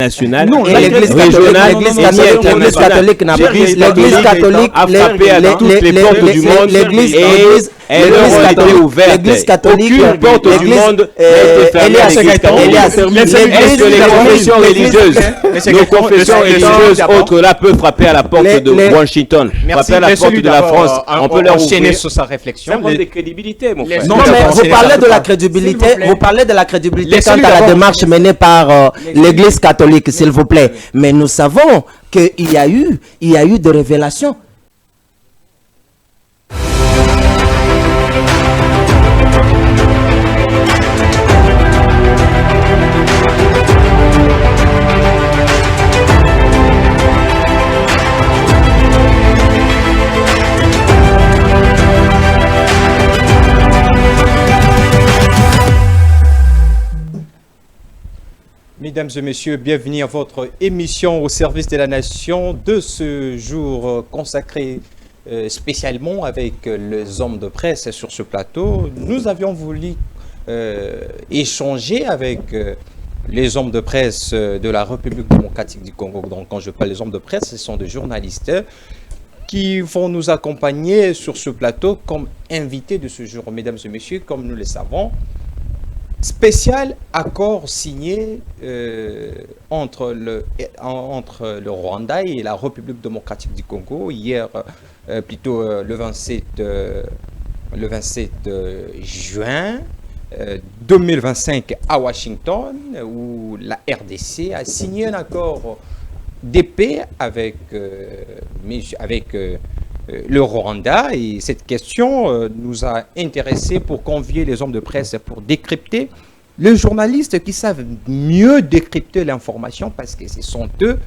nationale, non, l'Église catholique a frappé à toutes les portes du monde et elles ont été ouvertes. Aucune porte du monde n'a été fermée à l'Église catholique. Est-ce que les confessions religieuses, nos confessions religieuses autres là peuvent frapper à la porte de Washington, frapper à la porte de la France? On peut leur ouvrir sur sa réflexion. Ça manque de crédibilité, mon frère. Non, mais vous parlez de la crédibilité. Vous parlez de la crédibilité quant à la démarche menée par l'Église catholique, s'il vous plaît. Mais nous savons qu'il y a eu des révélations. Mesdames et messieurs, bienvenue à votre émission au service de la nation de ce jour consacré spécialement avec les hommes de presse sur ce plateau. Nous avions voulu échanger avec les hommes de presse de la République démocratique du Congo. Donc quand je parle des hommes de presse, ce sont des journalistes qui vont nous accompagner sur ce plateau comme invités de ce jour. Mesdames et messieurs, comme nous le savons, spécial accord signé entre le Rwanda et la République démocratique du Congo hier, plutôt le 27 juin 2025 à Washington, où la RDC a signé un accord de paix avec le Rwanda, et cette question nous a intéressés pour convier les hommes de presse pour décrypter, les journalistes qui savent mieux décrypter l'information, parce que ce sont eux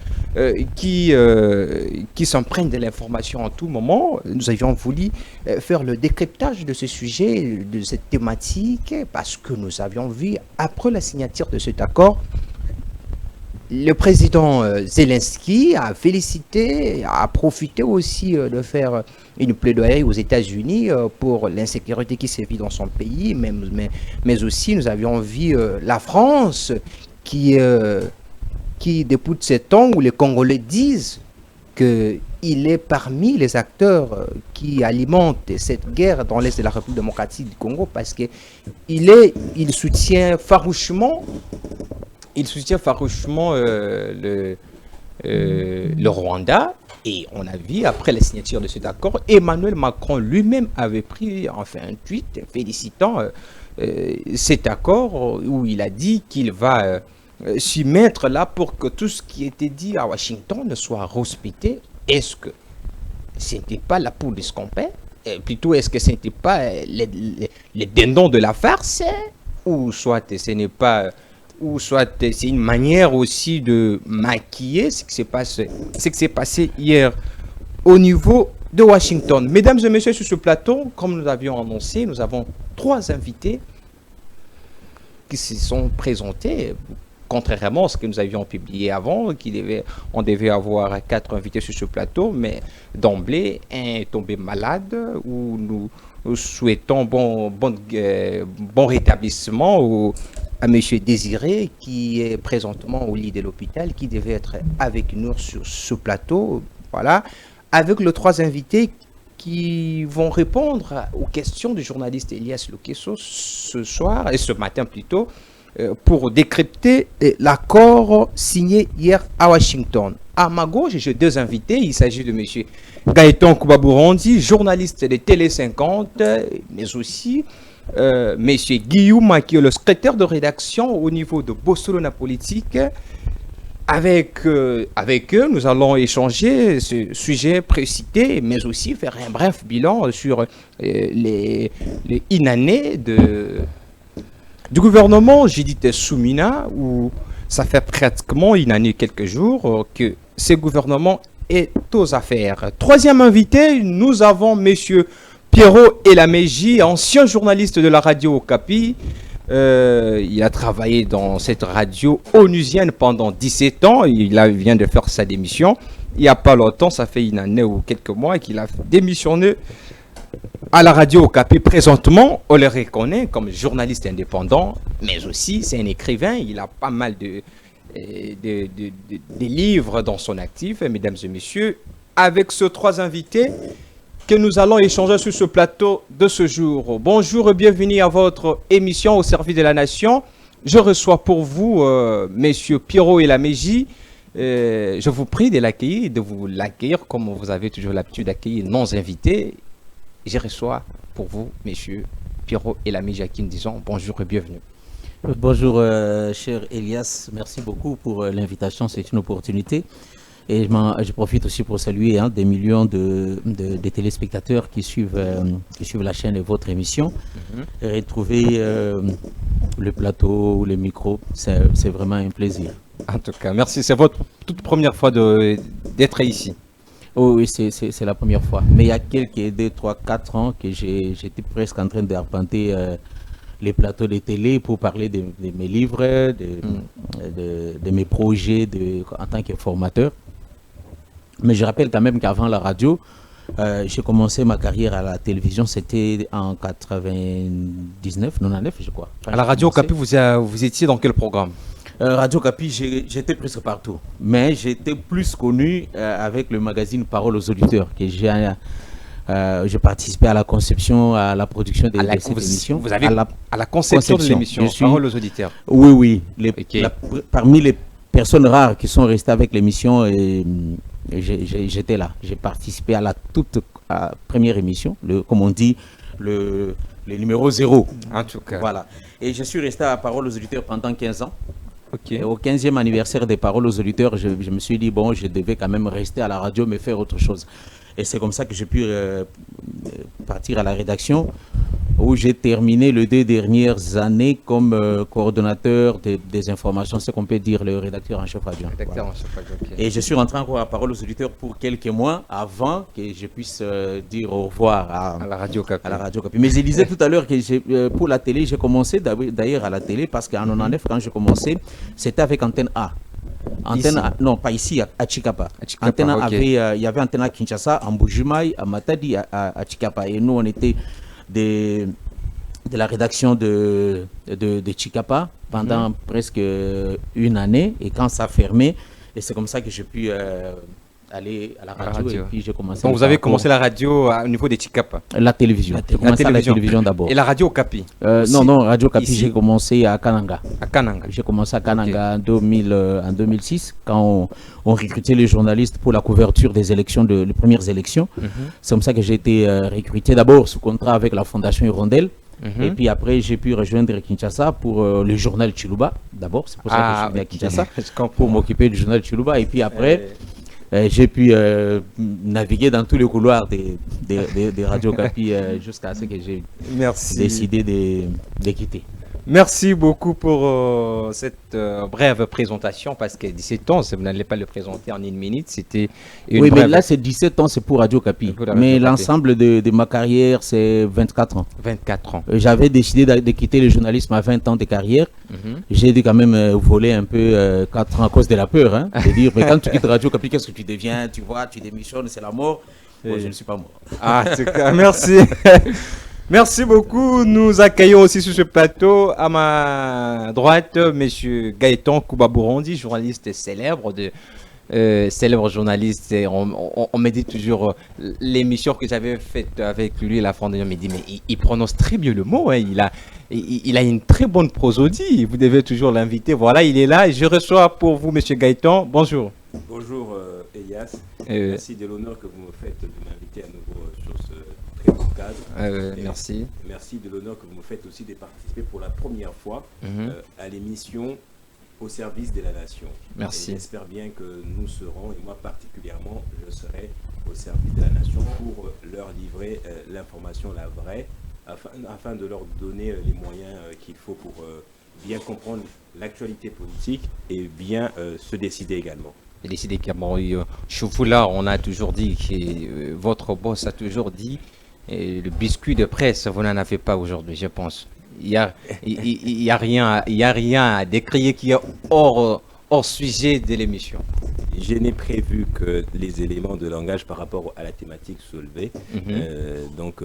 qui s'en de l'information en tout moment. Nous avions voulu faire le décryptage de ce sujet, de cette thématique, parce que nous avions vu, après la signature de cet accord, le président Zelensky a félicité, a profité aussi de faire une plaidoyer aux États-Unis pour l'insécurité qui sévit dans son pays, mais aussi nous avions vu la France qui depuis ces temps où les Congolais disent qu'il est parmi les acteurs qui alimentent cette guerre dans l'Est de la République démocratique du Congo, parce qu'il soutient farouchement le Rwanda. Et on a vu, après la signature de cet accord, Emmanuel Macron lui-même avait pris un tweet félicitant cet accord, où il a dit qu'il va s'y mettre là pour que tout ce qui était dit à Washington soit respecté. Est-ce que ce n'était pas la poule escampée? Plutôt, est-ce que ce n'était pas les dindons de la farce? Ou soit ce n'est pas... ou soit c'est une manière aussi de maquiller ce qui s'est passé hier au niveau de Washington. Mesdames et messieurs, sur ce plateau, comme nous avions annoncé, nous avons 3 invités qui se sont présentés, contrairement à ce que nous avions publié avant, on devait avoir 4 invités sur ce plateau, mais d'emblée, un est tombé malade, où nous souhaitons bon rétablissement à M. Désiré, qui est présentement au lit de l'hôpital, qui devait être avec nous sur ce plateau. Voilà, avec les 3 invités qui vont répondre aux questions du journaliste Elias Lokesso ce soir, et ce matin plutôt, pour décrypter l'accord signé hier à Washington. À ma gauche, j'ai 2 invités. Il s'agit de M. Gaëtan Koubaburondi, journaliste de Télé 50, mais aussi M. Guillaume, qui est le secrétaire de rédaction au niveau de Bossolona Politique. Avec eux, nous allons échanger ce sujet précité, mais aussi faire un bref bilan sur les inannées du gouvernement Judith Soumina, où ça fait pratiquement une année, quelques jours, que ce gouvernement est aux affaires. 3e invité, nous avons M. Pierrot Elameji, ancien journaliste de la radio Okapi. Il a travaillé dans cette radio onusienne pendant 17 ans. Il vient de faire sa démission. Il n'y a pas longtemps, ça fait une année ou quelques mois qu'il a démissionné à la radio Okapi. Présentement, on le reconnaît comme journaliste indépendant, mais aussi c'est un écrivain. Il a pas mal de des livres dans son actif, mesdames et messieurs, avec ces 3 invités que nous allons échanger sur ce plateau de ce jour. Bonjour et bienvenue à votre émission au service de la nation. Je reçois pour vous, messieurs Pierrot et Laméji. Je vous prie de l'accueillir, de vous l'accueillir comme vous avez toujours l'habitude d'accueillir nos invités. Je reçois pour vous, messieurs Pierrot et Laméji, à qui nous disons bonjour et bienvenue. Bonjour, cher Elias. Merci beaucoup pour l'invitation. C'est une opportunité. Et je profite aussi pour saluer des millions de téléspectateurs qui suivent la chaîne et votre émission. Et retrouver le plateau ou le micro, c'est vraiment un plaisir. En tout cas, merci. C'est votre toute première fois d'être ici. Oh, oui, c'est la première fois. Mais il y a quelques 2, 3, 4 ans que j'étais presque en train d'arpenter les plateaux de télé pour parler de mes livres, de mes projets en tant que formateur. Mais je rappelle quand même qu'avant la radio, j'ai commencé ma carrière à la télévision, c'était en 99, 99 je crois. À la Radio Capi, vous étiez dans quel programme? Radio Capi, j'étais presque partout. Mais j'étais plus connu avec le magazine Parole aux auditeurs, que j'ai participé à la conception, à la production de cette émission. Vous avez à la conception de l'émission, Parole aux auditeurs. Oui. Parmi les personnes rares qui sont restées avec l'émission, j'étais là. J'ai participé à la toute première émission, comme on dit, le numéro 0. En tout cas. Voilà. Et je suis resté à Parole aux auditeurs pendant 15 ans. Okay. Et au 15e anniversaire des Paroles aux auditeurs, je me suis dit, bon, je devais quand même rester à la radio, mais faire autre chose. Et c'est comme ça que j'ai pu partir à la rédaction, où j'ai terminé les 2 dernières années comme coordonnateur des informations, ce qu'on peut dire le rédacteur en chef adjoint. Rédacteur en chef adjoint, okay. Et je suis rentré encore à Parole aux auditeurs pour quelques mois avant que je puisse dire au revoir à la Radio Capi. Mais je disais tout à l'heure que pour la télé, j'ai commencé d'ailleurs à la télé parce qu'en 99, quand j'ai commencé, c'était avec Antenne A. Antenne A, non, pas ici, à Chikapa. Antenne A il y avait Antenne A Kinshasa, à Mbujimaï, à Matadi, à Chikapa. Et nous, on était de la rédaction de Chikapa pendant presque 1 année. Et quand ça a fermé, et c'est comme ça que j'ai pu aller à la radio. Et puis j'ai commencé. Donc vous avez commencé la radio au niveau de Chikapa? La télévision. J'ai commencé à la télévision d'abord. Et la radio Capi? Non, Radio Capi, j'ai commencé à Kananga. À Kananga. J'ai commencé à Kananga en 2006, quand on recrutait les journalistes pour la couverture des élections, les premières élections. C'est comme ça que j'ai été recruté d'abord sous contrat avec la Fondation Hirondelle. Et puis après, j'ai pu rejoindre Kinshasa pour le journal Chiluba. D'abord, c'est pour ça que je suis venu à Kinshasa, pour m'occuper du journal Chiluba. Et puis après, j'ai pu naviguer dans tous les couloirs des Radio Capi jusqu'à ce que j'ai décidé de quitter. Merci beaucoup pour cette brève présentation, parce que 17 ans, vous n'allez pas le présenter en 1 minute, c'était une Oui, brève... mais là c'est 17 ans, c'est pour Radio Capi, mais l'ensemble de ma carrière c'est 24 ans. 24 ans. J'avais décidé de quitter le journalisme à 20 ans de carrière. J'ai dû quand même voler un peu 4 ans à cause de la peur, hein, de dire, mais quand tu quittes Radio Capi, qu'est-ce que tu deviens? Tu vois, tu démissionnes, c'est la mort. Moi, je ne suis pas mort. Ah, merci. Merci beaucoup. Nous accueillons aussi sur ce plateau, à ma droite, M. Gaëtan Kouba-Bourondi, journaliste célèbre, célèbre journaliste. Et on me dit toujours, l'émission que j'avais faite avec lui, la Fondation, me dit, mais il prononce très bien le mot. Hein, il a une très bonne prosodie. Vous devez toujours l'inviter. Voilà, il est là. Et je reçois pour vous, M. Gaëtan. Bonjour. Bonjour, Elias. Merci de l'honneur que vous me faites de m'inviter à nouveau sur ce très bon cadre. Merci. Merci de l'honneur que vous me faites aussi de participer pour la première fois à l'émission Au service de la nation. Merci. J'espère bien que nous serons, et moi particulièrement, je serai au service de la nation pour leur livrer l'information, la vraie, afin de leur donner les moyens qu'il faut pour bien comprendre l'actualité politique et bien se décider également. Et décider également, chez vous là, on a toujours dit, que votre boss a toujours dit, le biscuit de presse, vous n'en avez pas aujourd'hui, je pense. Il y a rien à décrier qui est hors sujet de l'émission. Je n'ai prévu que les éléments de langage par rapport à la thématique soulevée. Donc,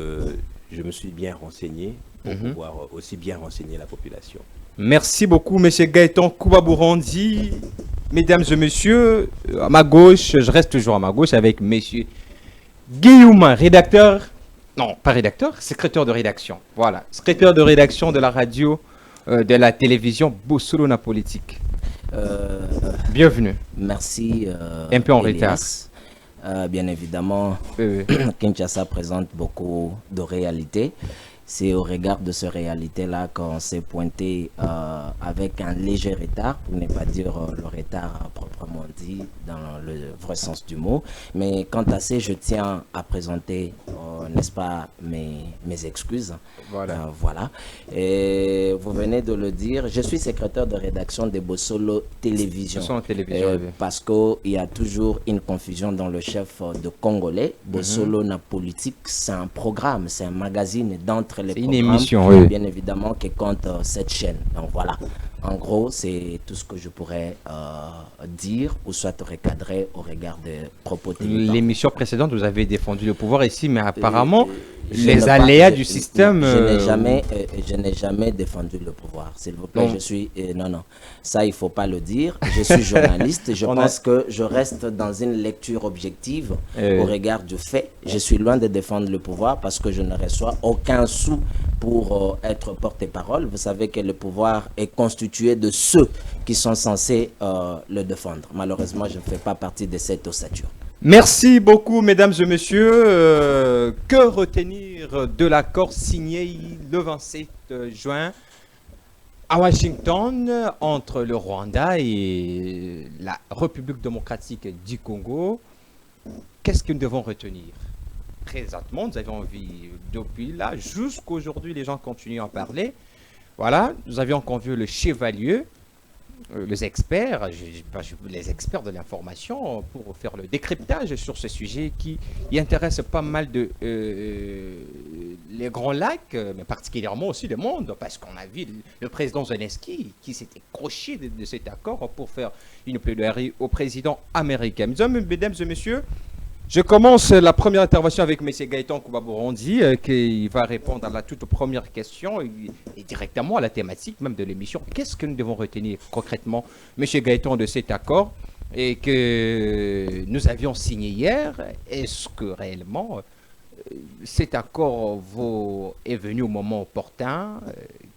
je me suis bien renseigné pour pouvoir aussi bien renseigner la population. Merci beaucoup, M. Gaëtan Kouba-Bourandi. Mesdames et messieurs, à ma gauche, je reste toujours à ma gauche avec M. Guillaume, rédacteur, non, pas rédacteur, secrétaire de rédaction. Voilà, secrétaire de rédaction de la radio, de la télévision Bossolona Politique. Bienvenue. Merci. Un peu en retard. Bien évidemment, Kinshasa présente beaucoup de réalités. C'est au regard de cette réalité-là qu'on s'est pointé avec un léger retard, pour ne pas dire le retard proprement dit, dans le vrai sens du mot. Mais quant à ça, je tiens à présenter, n'est-ce pas, mes excuses. Voilà. Voilà. Et vous venez de le dire, je suis secrétaire de rédaction de Bossolo Télévision. Parce qu'il y a toujours une confusion dans le chef de Congolais. Bossolo na politique, c'est un programme, c'est un magazine d'entre les programmes, une émission, bien évidemment, qui compte cette chaîne. Donc voilà, en gros, c'est tout ce que je pourrais dire ou soit recadrer au regard des propos. L'émission précédente, vous avez défendu le pouvoir ici, mais apparemment, les aléas du système... Je n'ai jamais défendu le pouvoir, s'il vous plaît. Je suis... non, ça, il ne faut pas le dire. Je suis journaliste. Je pense que je reste dans une lecture objective au regard du fait. Je suis loin de défendre le pouvoir parce que je ne reçois aucun sou pour être porte-parole. Vous savez que le pouvoir est constitué de ceux qui sont censés le défendre. Malheureusement, je ne fais pas partie de cette ossature. Merci beaucoup, mesdames et messieurs. Que retenir de l'accord signé le 27 juin à Washington entre le Rwanda et la République démocratique du Congo? Qu'est-ce que nous devons retenir? Présentement, nous avons vu depuis là jusqu'à aujourd'hui, les gens continuent à en parler. Voilà, nous avions convié le chevalier, les experts, les experts de l'information pour faire le décryptage sur ce sujet qui intéresse pas mal de les Grands Lacs, mais particulièrement aussi le monde, parce qu'on a vu le président Zelensky qui s'était croché de cet accord pour faire une plaidoirie au président américain. Mesdames et messieurs, je commence la première intervention avec M. Gaëtan Kouba-Bourandi qui va répondre à la toute première question et directement à la thématique même de l'émission. Qu'est-ce que nous devons retenir concrètement, M. Gaëtan, de cet accord et que nous avions signé hier? Est-ce que réellement cet accord est venu au moment opportun?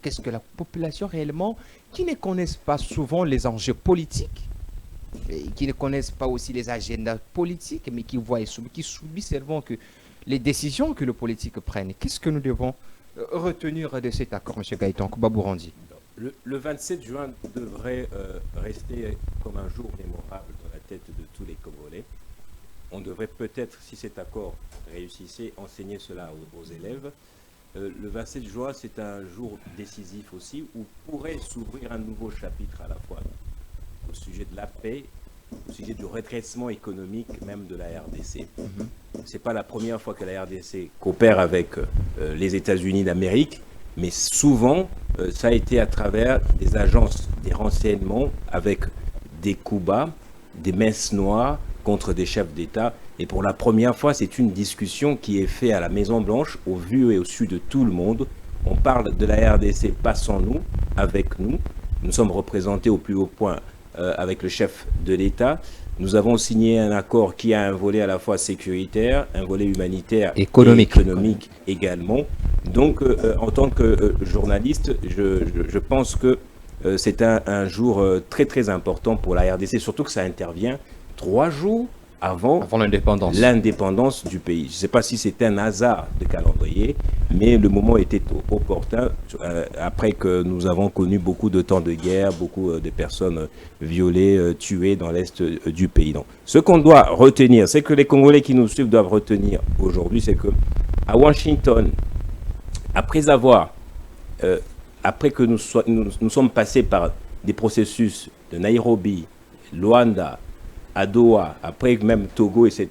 Qu'est-ce que la population réellement, qui ne connaissent pas souvent les enjeux politiques, qui ne connaissent pas aussi les agendas politiques, mais qui voient qui subissent seulement que les décisions que le politique prenne. Qu'est-ce que nous devons retenir de cet accord, M. Gaëtan Kouba-Bourandi? Le 27 juin devrait rester comme un jour mémorable dans la tête de tous les Congolais. On devrait peut-être, si cet accord réussissait, enseigner cela aux élèves. Le 27 juin, c'est un jour décisif aussi, où pourrait s'ouvrir un nouveau chapitre à la fois au sujet de la paix, au sujet du redressement économique même de la RDC. Ce n'est pas la première fois que la RDC coopère avec les États-Unis d'Amérique, mais souvent, ça a été à travers des agences, des renseignements, avec des coups bas, des messes noires contre des chefs d'État. Et pour la première fois, c'est une discussion qui est faite à la Maison-Blanche, au vu et au su de tout le monde. On parle de la RDC, pas sans nous, avec nous. Nous sommes représentés au plus haut point avec le chef de l'État. Nous avons signé un accord qui a un volet à la fois sécuritaire, un volet humanitaire et économique également. Donc, en tant que journaliste, je pense que c'est un jour très très important pour la RDC, surtout que ça intervient 3 jours avant l'indépendance du pays. Je ne sais pas si c'était un hasard de calendrier, mais le moment était opportun après que nous avons connu beaucoup de temps de guerre, beaucoup de personnes violées, tuées dans l'est du pays. Donc, ce qu'on doit retenir, c'est que les Congolais qui nous suivent doivent retenir aujourd'hui, c'est que à Washington, après que nous sommes passés par des processus de Nairobi, Luanda, à Doha, après même Togo, etc.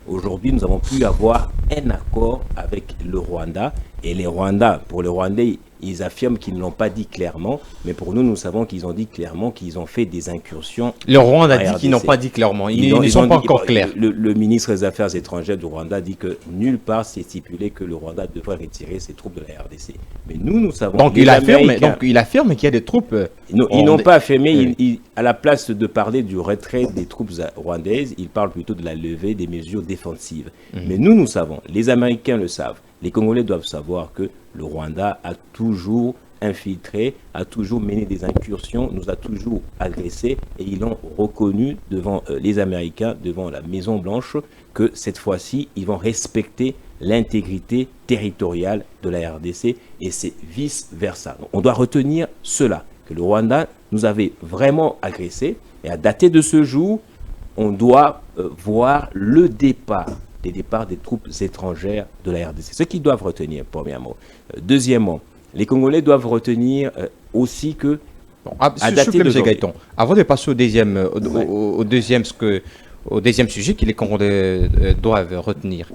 Aujourd'hui, nous avons pu avoir un accord avec le Rwanda. Et les Rwandais, pour les Rwandais, ils affirment qu'ils ne l'ont pas dit clairement, mais pour nous, nous savons qu'ils ont dit clairement qu'ils ont fait des incursions. Le Rwanda a dit qu'ils n'ont pas dit clairement, ils ne sont pas encore clairs. Le ministre des Affaires étrangères du Rwanda dit que nulle part c'est stipulé que le Rwanda devrait retirer ses troupes de la RDC. Mais nous savons... Donc il affirme qu'il y a des troupes... Ils n'ont pas affirmé, à la place de parler du retrait des troupes rwandaises, ils parlent plutôt de la levée des mesures défensives. Mais nous savons, les Américains le savent, les Congolais doivent savoir que le Rwanda a toujours infiltré, a toujours mené des incursions, nous a toujours agressés et ils l'ont reconnu devant les Américains, devant la Maison Blanche, que cette fois-ci, ils vont respecter l'intégrité territoriale de la RDC et c'est vice-versa. On doit retenir cela, que le Rwanda nous avait vraiment agressés et à dater de ce jour, on doit voir le départ des troupes étrangères de la RDC. Ce qu'ils doivent retenir, premièrement. Deuxièmement, les Congolais doivent retenir aussi que... Avant de passer au deuxième sujet que les Congolais doivent retenir,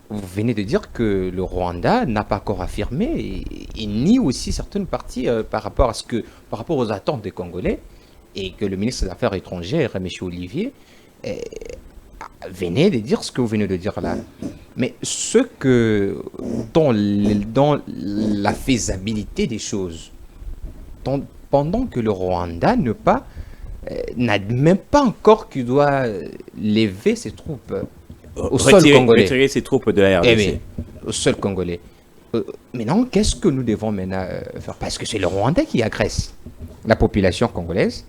vous venez de dire que le Rwanda n'a pas encore affirmé et nie aussi certaines parties par rapport aux attentes des Congolais et que le ministre des Affaires étrangères, M. Olivier, venez de dire ce que vous venez de dire là. Mais ce que, dans la faisabilité des choses, pendant que le Rwanda n'admet pas encore qu'il doit lever ses troupes au sol congolais. Retirer ses troupes de la RDC. Au sol congolais. Maintenant, qu'est-ce que nous devons maintenant faire? Parce que c'est le Rwanda qui agresse la population congolaise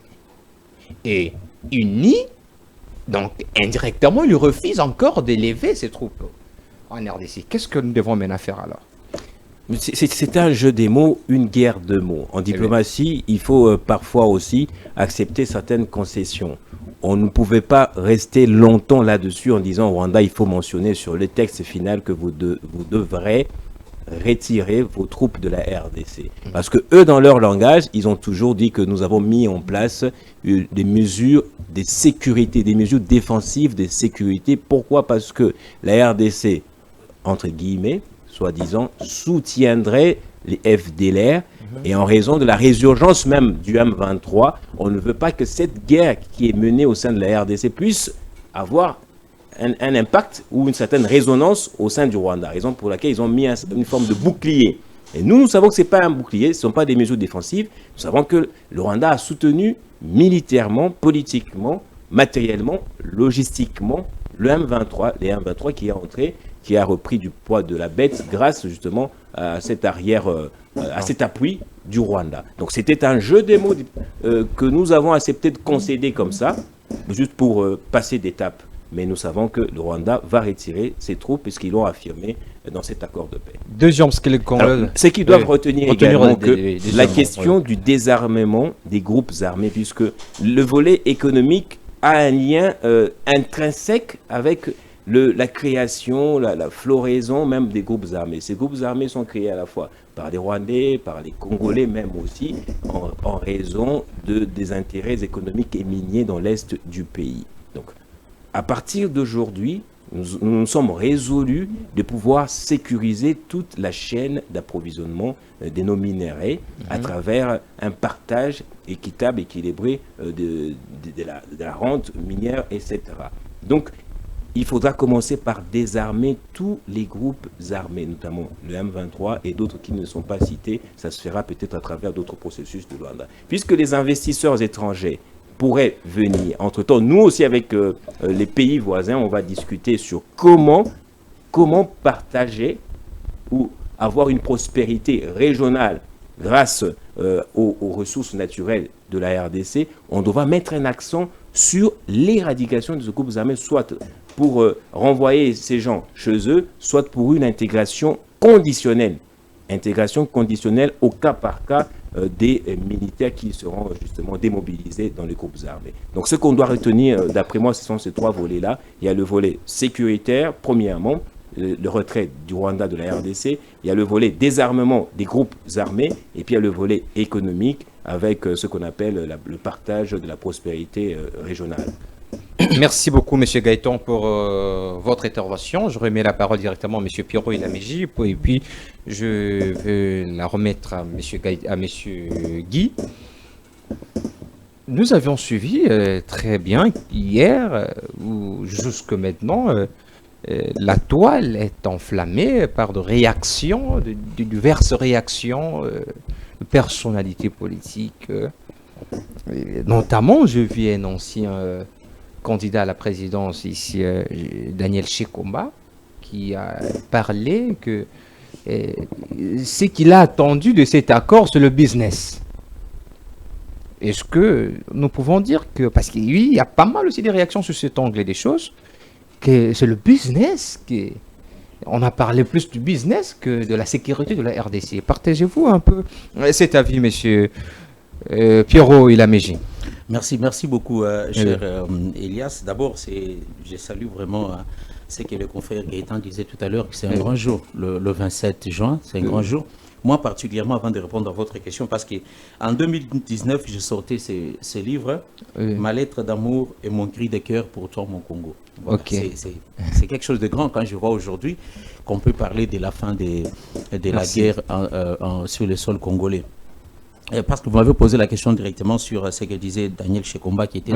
et unie. Donc, indirectement, il refuse encore d'élever ses troupes en RDC. Qu'est-ce que nous devons maintenant faire alors? C'est un jeu des mots, une guerre de mots. En diplomatie, il faut parfois aussi accepter certaines concessions. On ne pouvait pas rester longtemps là-dessus en disant au Rwanda, il faut mentionner sur le texte final que vous devrez retirer vos troupes de la RDC. Parce que eux, dans leur langage, ils ont toujours dit que nous avons mis en place des mesures de sécurité, des mesures défensives de sécurité. Pourquoi? Parce que la RDC, entre guillemets, soi-disant, soutiendrait les FDLR et en raison de la résurgence même du M23, on ne veut pas que cette guerre qui est menée au sein de la RDC puisse avoir un impact ou une certaine résonance au sein du Rwanda, raison pour laquelle ils ont mis une forme de bouclier. Et nous savons que ce n'est pas un bouclier, ce ne sont pas des mesures défensives. Nous savons que le Rwanda a soutenu militairement, politiquement, matériellement, logistiquement le M23, les M23 qui est entré, qui a repris du poids de la bête grâce justement à cet à cet appui du Rwanda. Donc c'était un jeu des mots que nous avons accepté de concéder comme ça, juste pour passer d'étape. Mais nous savons que le Rwanda va retirer ses troupes puisqu'ils l'ont affirmé dans cet accord de paix. Deuxième, ce qu'ils doivent retenir également que la question du désarmement des groupes armés, puisque le volet économique a un lien intrinsèque avec la création, la floraison même des groupes armés. Ces groupes armés sont créés à la fois par les Rwandais, par les Congolais même aussi, en raison des intérêts économiques et miniers dans l'est du pays. Donc, à partir d'aujourd'hui, nous sommes résolus de pouvoir sécuriser toute la chaîne d'approvisionnement de nos minéraux à travers un partage équitable, équilibré de la rente minière, etc. Donc, il faudra commencer par désarmer tous les groupes armés, notamment le M23 et d'autres qui ne sont pas cités. Ça se fera peut-être à travers d'autres processus de Luanda. Puisque les investisseurs étrangers pourraient venir. Entre-temps, nous aussi avec les pays voisins, on va discuter sur comment partager ou avoir une prospérité régionale grâce aux ressources naturelles de la RDC. On devra mettre un accent sur l'éradication de ce groupes armés, soit pour renvoyer ces gens chez eux, soit pour une intégration conditionnelle. Intégration conditionnelle au cas par cas des militaires qui seront justement démobilisés dans les groupes armés. Donc ce qu'on doit retenir, d'après moi, ce sont ces trois volets-là. Il y a le volet sécuritaire, premièrement, le retrait du Rwanda de la RDC. Il y a le volet désarmement des groupes armés. Et puis il y a le volet économique avec ce qu'on appelle le partage de la prospérité régionale. Merci beaucoup, M. Gaëtan, pour votre intervention. Je remets la parole directement à M. Pierrot Ilameji, et puis je vais la remettre à M. Guy. Nous avions suivi très bien hier, ou jusque maintenant, la toile est enflammée par de réactions, de diverses réactions de personnalités politiques. Notamment, je vis un ancien candidat à la présidence ici, Daniel Shekomba, qui a parlé que ce qu'il a attendu de cet accord, c'est le business. Est-ce que nous pouvons dire que, parce qu'il y a pas mal aussi des réactions sur cet angle des choses, que c'est le business qui... On a parlé plus du business que de la sécurité de la RDC. Partagez-vous un peu cet avis, monsieur Pierrot Ilameji. Merci beaucoup, cher Elias. D'abord, je salue vraiment ce que le confrère Gaëtan disait tout à l'heure, que c'est un grand jour, le 27 juin, c'est un grand jour. Moi, particulièrement, avant de répondre à votre question, parce qu'en 2019, je sortais ce livre, Ma lettre d'amour et mon cri de cœur pour toi, mon Congo. Voilà, c'est quelque chose de grand quand je vois aujourd'hui qu'on peut parler de la fin de la guerre sur le sol congolais. Parce que vous m'avez posé la question directement sur ce que disait Daniel Shekomba, qui était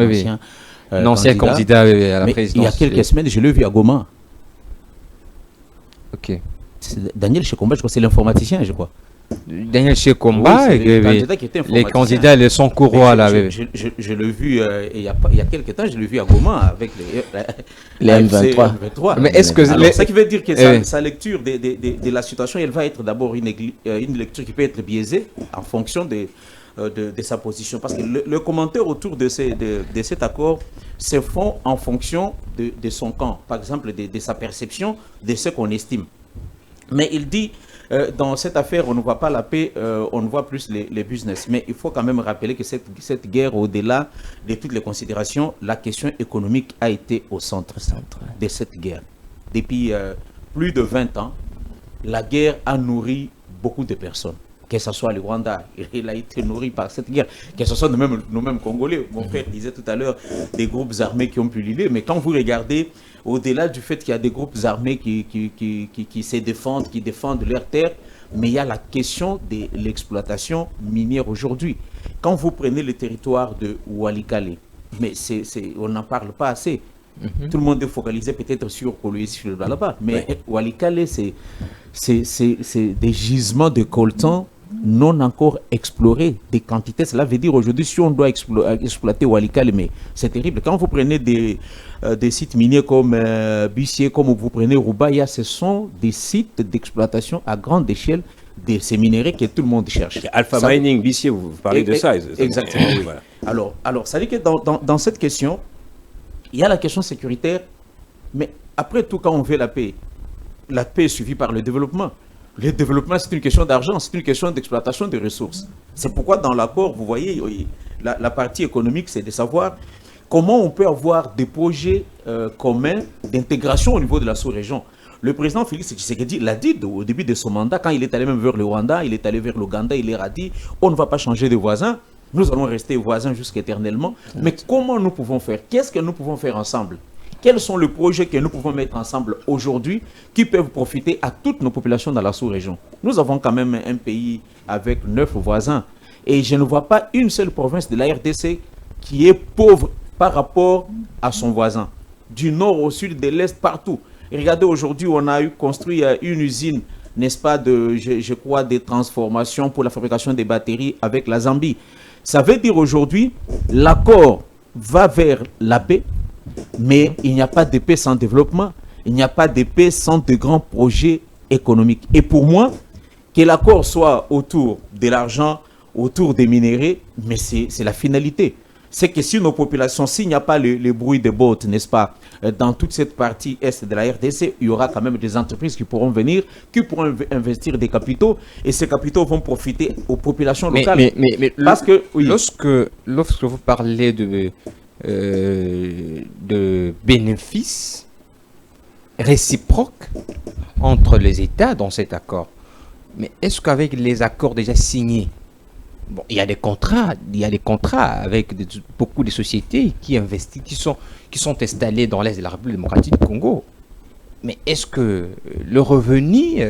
l'ancien candidat à la présidence. Il y a quelques semaines, je l'ai vu à Goma. Ok. Daniel Shekomba, je crois que c'est l'informaticien, je crois. Daniel Shekomba, les candidats, ils sont courroies là. Je l'ai vu il y a quelques temps, je l'ai vu à Goma avec les M23. Mais est-ce que ça qui veut dire que sa lecture de la situation, elle va être d'abord une lecture qui peut être biaisée en fonction de sa position. Parce que le commentaire autour de cet accord se font en fonction de son camp, par exemple de sa perception, de ce qu'on estime. Mais il dit, dans cette affaire, on ne voit pas la paix, on ne voit plus les business. Mais il faut quand même rappeler que cette guerre, au-delà de toutes les considérations, la question économique a été au centre de cette guerre. Depuis plus de 20 ans, la guerre a nourri beaucoup de personnes. Que ce soit le Rwanda, il a été nourri par cette guerre. Que ce soit nous-mêmes Congolais. Mon frère disait tout à l'heure des groupes armés qui ont pullulé. Mais quand vous regardez, au-delà du fait qu'il y a des groupes armés qui se défendent, qui défendent leurs terres, mais il y a la question de l'exploitation minière aujourd'hui. Quand vous prenez le territoire de Walikale, mais on n'en parle pas assez. Tout le monde est focalisé peut-être sur Kolwezi, sur le là-bas. Mais Walikale, c'est des gisements de coltan non encore explorés, des quantités. Cela veut dire aujourd'hui, si on doit exploiter Walikale, mais c'est terrible. Quand vous prenez des sites miniers comme Bussier, comme vous prenez Rubaya, ce sont des sites d'exploitation à grande échelle de ces minéraux que tout le monde cherche. Alpha Mining, Bussier, vous parlez de ça. Exactement. Oui, voilà. Alors, ça veut dire que dans cette question, il y a la question sécuritaire, mais après tout, quand on veut la paix est suivie par le développement. Le développement, c'est une question d'argent, c'est une question d'exploitation des ressources. C'est pourquoi dans l'accord, vous voyez, la partie économique, c'est de savoir comment on peut avoir des projets communs d'intégration au niveau de la sous-région. Le président Félix Tshisekedi l'a dit au début de son mandat, quand il est allé même vers le Rwanda, il est allé vers l'Ouganda, il leur a dit, on ne va pas changer de voisins, nous allons rester voisins jusqu'éternellement. Mais comment nous pouvons faire? Qu'est-ce que nous pouvons faire ensemble? Quels sont les projets que nous pouvons mettre ensemble aujourd'hui qui peuvent profiter à toutes nos populations dans la sous-région? Nous avons quand même un pays avec 9 voisins. Et je ne vois pas une seule province de la RDC qui est pauvre par rapport à son voisin. Du nord au sud, de l'est, partout. Et regardez, aujourd'hui, on a construit une usine, n'est-ce pas, je crois, des transformations pour la fabrication des batteries avec la Zambie. Ça veut dire aujourd'hui, l'accord va vers la paix, mais il n'y a pas de paix sans développement, il n'y a pas de paix sans de grands projets économiques. Et pour moi, que l'accord soit autour de l'argent, autour des minéraux, mais c'est la finalité. C'est que si nos populations, s'il n'y a pas le bruit des bottes, n'est-ce pas, dans toute cette partie est de la RDC, il y aura quand même des entreprises qui pourront venir, qui pourront investir des capitaux, et ces capitaux vont profiter aux populations locales. Mais parce que oui. Lorsque vous parlez de bénéfices réciproques entre les États dans cet accord, mais est-ce qu'avec les accords déjà signés, bon, il y a des contrats avec beaucoup de sociétés qui investissent, qui sont installées dans l'Est de la République démocratique du Congo. Mais est-ce que le revenu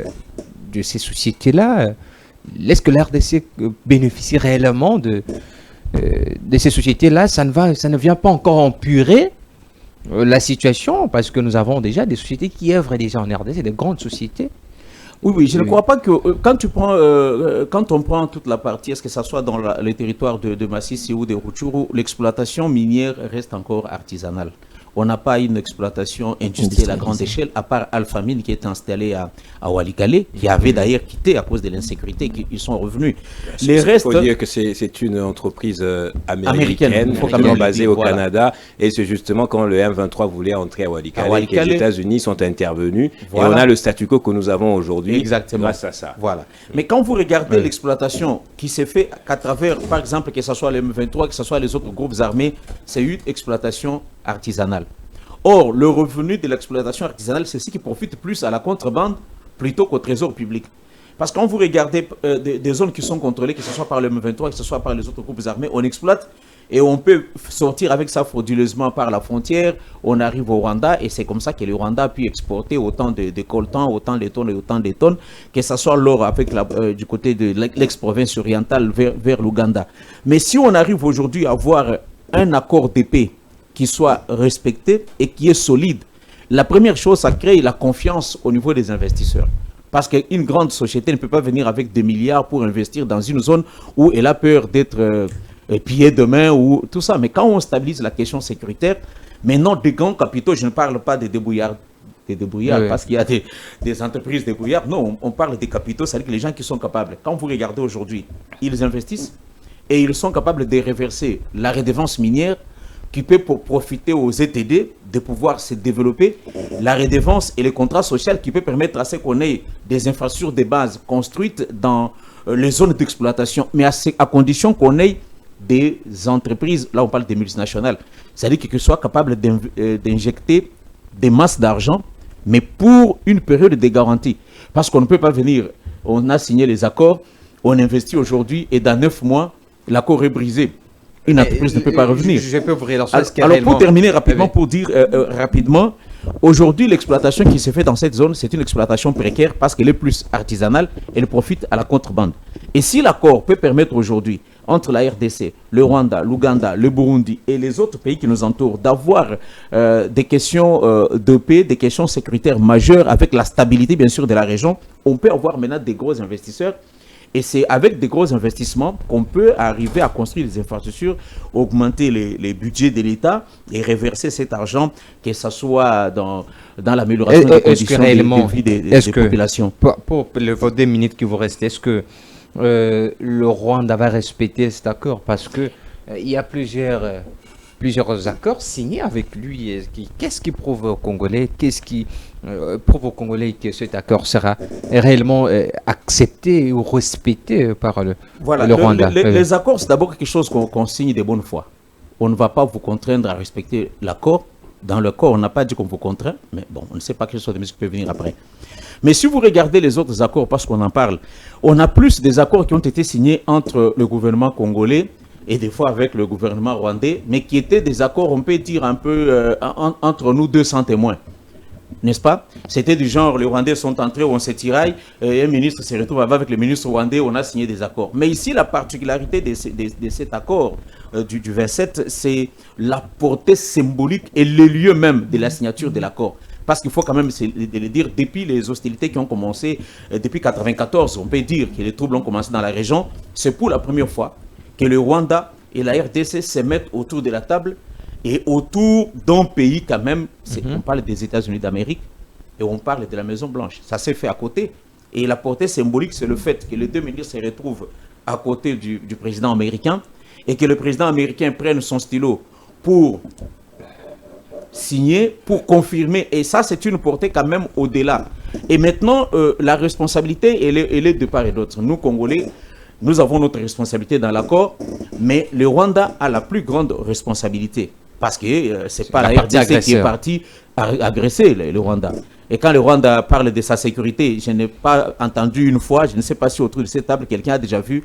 de ces sociétés-là, est-ce que la RDC bénéficie réellement de ces sociétés-là? Ça ne vient pas encore empirer la situation, parce que nous avons déjà des sociétés qui œuvrent déjà en RDC, des grandes sociétés. Oui, je ne crois pas que quand on prend toute la partie, est-ce que ça soit dans le territoire de Masisi ou de Rutshuru, l'exploitation minière reste encore artisanale. On n'a pas une exploitation industrielle à grande échelle, à part Alpha Mine qui est installé à Walikale, qui avait d'ailleurs quitté à cause de l'insécurité, ils sont revenus. Il faut dire que c'est une entreprise américaine basée au Canada, et c'est justement quand le M23 voulait entrer à Walikale que les États-Unis sont intervenus, et on a le statu quo que nous avons aujourd'hui grâce à ça. Voilà. Mais quand vous regardez l'exploitation qui s'est faite à travers, par exemple, que ce soit le M23, que ce soit les autres groupes armés, c'est une exploitation artisanale. Or, le revenu de l'exploitation artisanale, c'est ce qui profite plus à la contrebande plutôt qu'au trésor public. Parce que quand vous regardez des zones qui sont contrôlées, que ce soit par le M23, que ce soit par les autres groupes armés, on exploite et on peut sortir avec ça frauduleusement par la frontière. On arrive au Rwanda et c'est comme ça que le Rwanda a pu exporter autant de coltan, autant de tonnes et autant de tonnes, que ce soit l'or avec du côté de l'ex-province orientale vers l'Ouganda. Mais si on arrive aujourd'hui à avoir un accord de paix qui soit respecté et qui est solide, la première chose, ça crée la confiance au niveau des investisseurs. Parce qu'une grande société ne peut pas venir avec des milliards pour investir dans une zone où elle a peur d'être pillée demain ou tout ça. Mais quand on stabilise la question sécuritaire, maintenant des grands capitaux, je ne parle pas des débrouillards, parce qu'il y a des entreprises débrouillards. Non, on parle des capitaux, c'est-à-dire que les gens qui sont capables. Quand vous regardez aujourd'hui, ils investissent et ils sont capables de reverser la redevance minière qui peut profiter aux ETD de pouvoir se développer, la redevance et le contrat social qui peut permettre à ce qu'on ait des infrastructures de base construites dans les zones d'exploitation, mais à condition qu'on ait des entreprises, là on parle des multinationales, c'est-à-dire qu'ils soient capables d'injecter des masses d'argent, mais pour une période de garantie. Parce qu'on ne peut pas venir, on a signé les accords, on investit aujourd'hui et dans 9 mois, l'accord est brisé. Une entreprise ne peut pas revenir. Je peux vous relancer. Alors pour terminer rapidement, pour dire rapidement, aujourd'hui l'exploitation qui se fait dans cette zone, c'est une exploitation précaire parce qu'elle est plus artisanale, elle profite à la contrebande. Et si l'accord peut permettre aujourd'hui, entre la RDC, le Rwanda, l'Ouganda, le Burundi et les autres pays qui nous entourent, d'avoir des questions de paix, des questions sécuritaires majeures avec la stabilité bien sûr de la région, on peut avoir maintenant des gros investisseurs. Et c'est avec des gros investissements qu'on peut arriver à construire des infrastructures, augmenter les budgets de l'État et reverser cet argent, que ce soit dans l'amélioration des conditions de vie des populations. Pour vos 2 minutes qui vous restent, est-ce que le Rwanda va respecter cet accord? Parce qu'il y a plusieurs accords signés avec lui. Qu'est-ce qui prouve aux Congolais, prouve aux Congolais que cet accord sera réellement accepté ou respecté par le Rwanda? Les accords, c'est d'abord quelque chose qu'on signe de bonne foi. On ne va pas vous contraindre à respecter l'accord. Dans l'accord, on n'a pas dit qu'on vous contraint, mais bon, on ne sait pas quelles sont les mesures qui peuvent venir après. Mais si vous regardez les autres accords, parce qu'on en parle, on a plus des accords qui ont été signés entre le gouvernement congolais et des fois avec le gouvernement rwandais, mais qui étaient des accords, on peut dire, un peu entre nous 200 témoins. N'est-ce pas? C'était du genre, les Rwandais sont entrés, on se tiraille, un ministre se retrouve avec le ministre rwandais, on a signé des accords. Mais ici, la particularité de cet accord du 27, c'est la portée symbolique et le lieu même de la signature de l'accord. Parce qu'il faut quand même le dire, depuis les hostilités qui ont commencé, depuis 1994, on peut dire que les troubles ont commencé dans la région, c'est pour la première fois que le Rwanda et la RDC se mettent autour de la table et autour d'un pays quand même, on parle des États-Unis d'Amérique et on parle de la Maison-Blanche. Ça s'est fait à côté. Et la portée symbolique, c'est le fait que les 2 ministres se retrouvent à côté du président américain et que le président américain prenne son stylo pour signer, pour confirmer. Et ça, c'est une portée quand même au-delà. Et maintenant, la responsabilité, elle est de part et d'autre. Nous, Congolais, nous avons notre responsabilité dans l'accord, mais le Rwanda a la plus grande responsabilité. Parce que ce n'est pas la RDC qui est partie agresser le Rwanda. Et quand le Rwanda parle de sa sécurité, je n'ai pas entendu une fois, je ne sais pas si autour de cette table, quelqu'un a déjà vu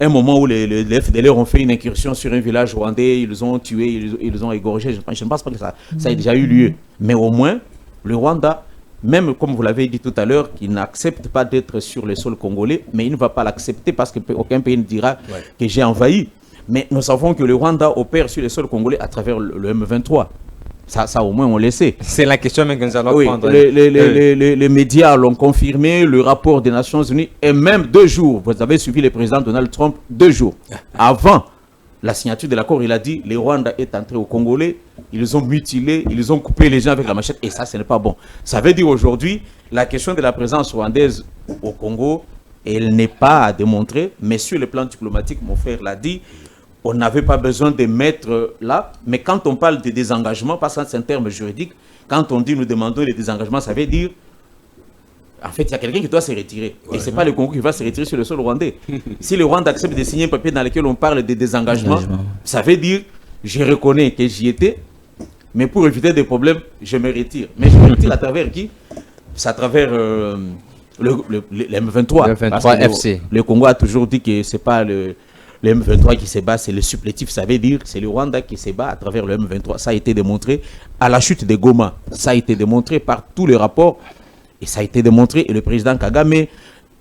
un moment où les FDLR ont fait une incursion sur un village rwandais, ils ont tué, ils ont égorgé. Je ne pense pas que ça ait déjà eu lieu. Mais au moins, le Rwanda, même comme vous l'avez dit tout à l'heure, qu'il n'accepte pas d'être sur le sol congolais, mais il ne va pas l'accepter parce qu'aucun pays ne dira que j'ai envahi. Mais nous savons que le Rwanda opère sur le sol congolais à travers le M23. Ça, au moins, on le sait. C'est la question même que nous allons prendre. Les médias l'ont confirmé, le rapport des Nations Unies, et même 2 jours, vous avez suivi le président Donald Trump, 2 jours avant la signature de l'accord, il a dit le Rwanda est entré au Congolais, ils ont mutilé, ils ont coupé les gens avec la machette, et ça, ce n'est pas bon. Ça veut dire aujourd'hui, la question de la présence rwandaise au Congo, elle n'est pas à démontrer, mais sur le plan diplomatique, mon frère l'a dit, on n'avait pas besoin de mettre là, mais quand on parle de désengagement, parce que c'est un terme juridique, quand on dit nous demandons les désengagements, ça veut dire, en fait, il y a quelqu'un qui doit se retirer. Et ce n'est pas le Congo qui va se retirer sur le sol rwandais. Si le Rwanda accepte de signer un papier dans lequel on parle de désengagement, ça veut dire, je reconnais que j'y étais, mais pour éviter des problèmes, je me retire. Mais je me retire à travers qui? C'est à travers le M23. Le 23 FC. Le Congo a toujours dit que ce n'est pas le M23 qui se bat, c'est le supplétif, ça veut dire c'est le Rwanda qui se bat à travers le M23. Ça a été démontré à la chute de Goma. Ça a été démontré par tous les rapports et ça a été démontré. Et le président Kagame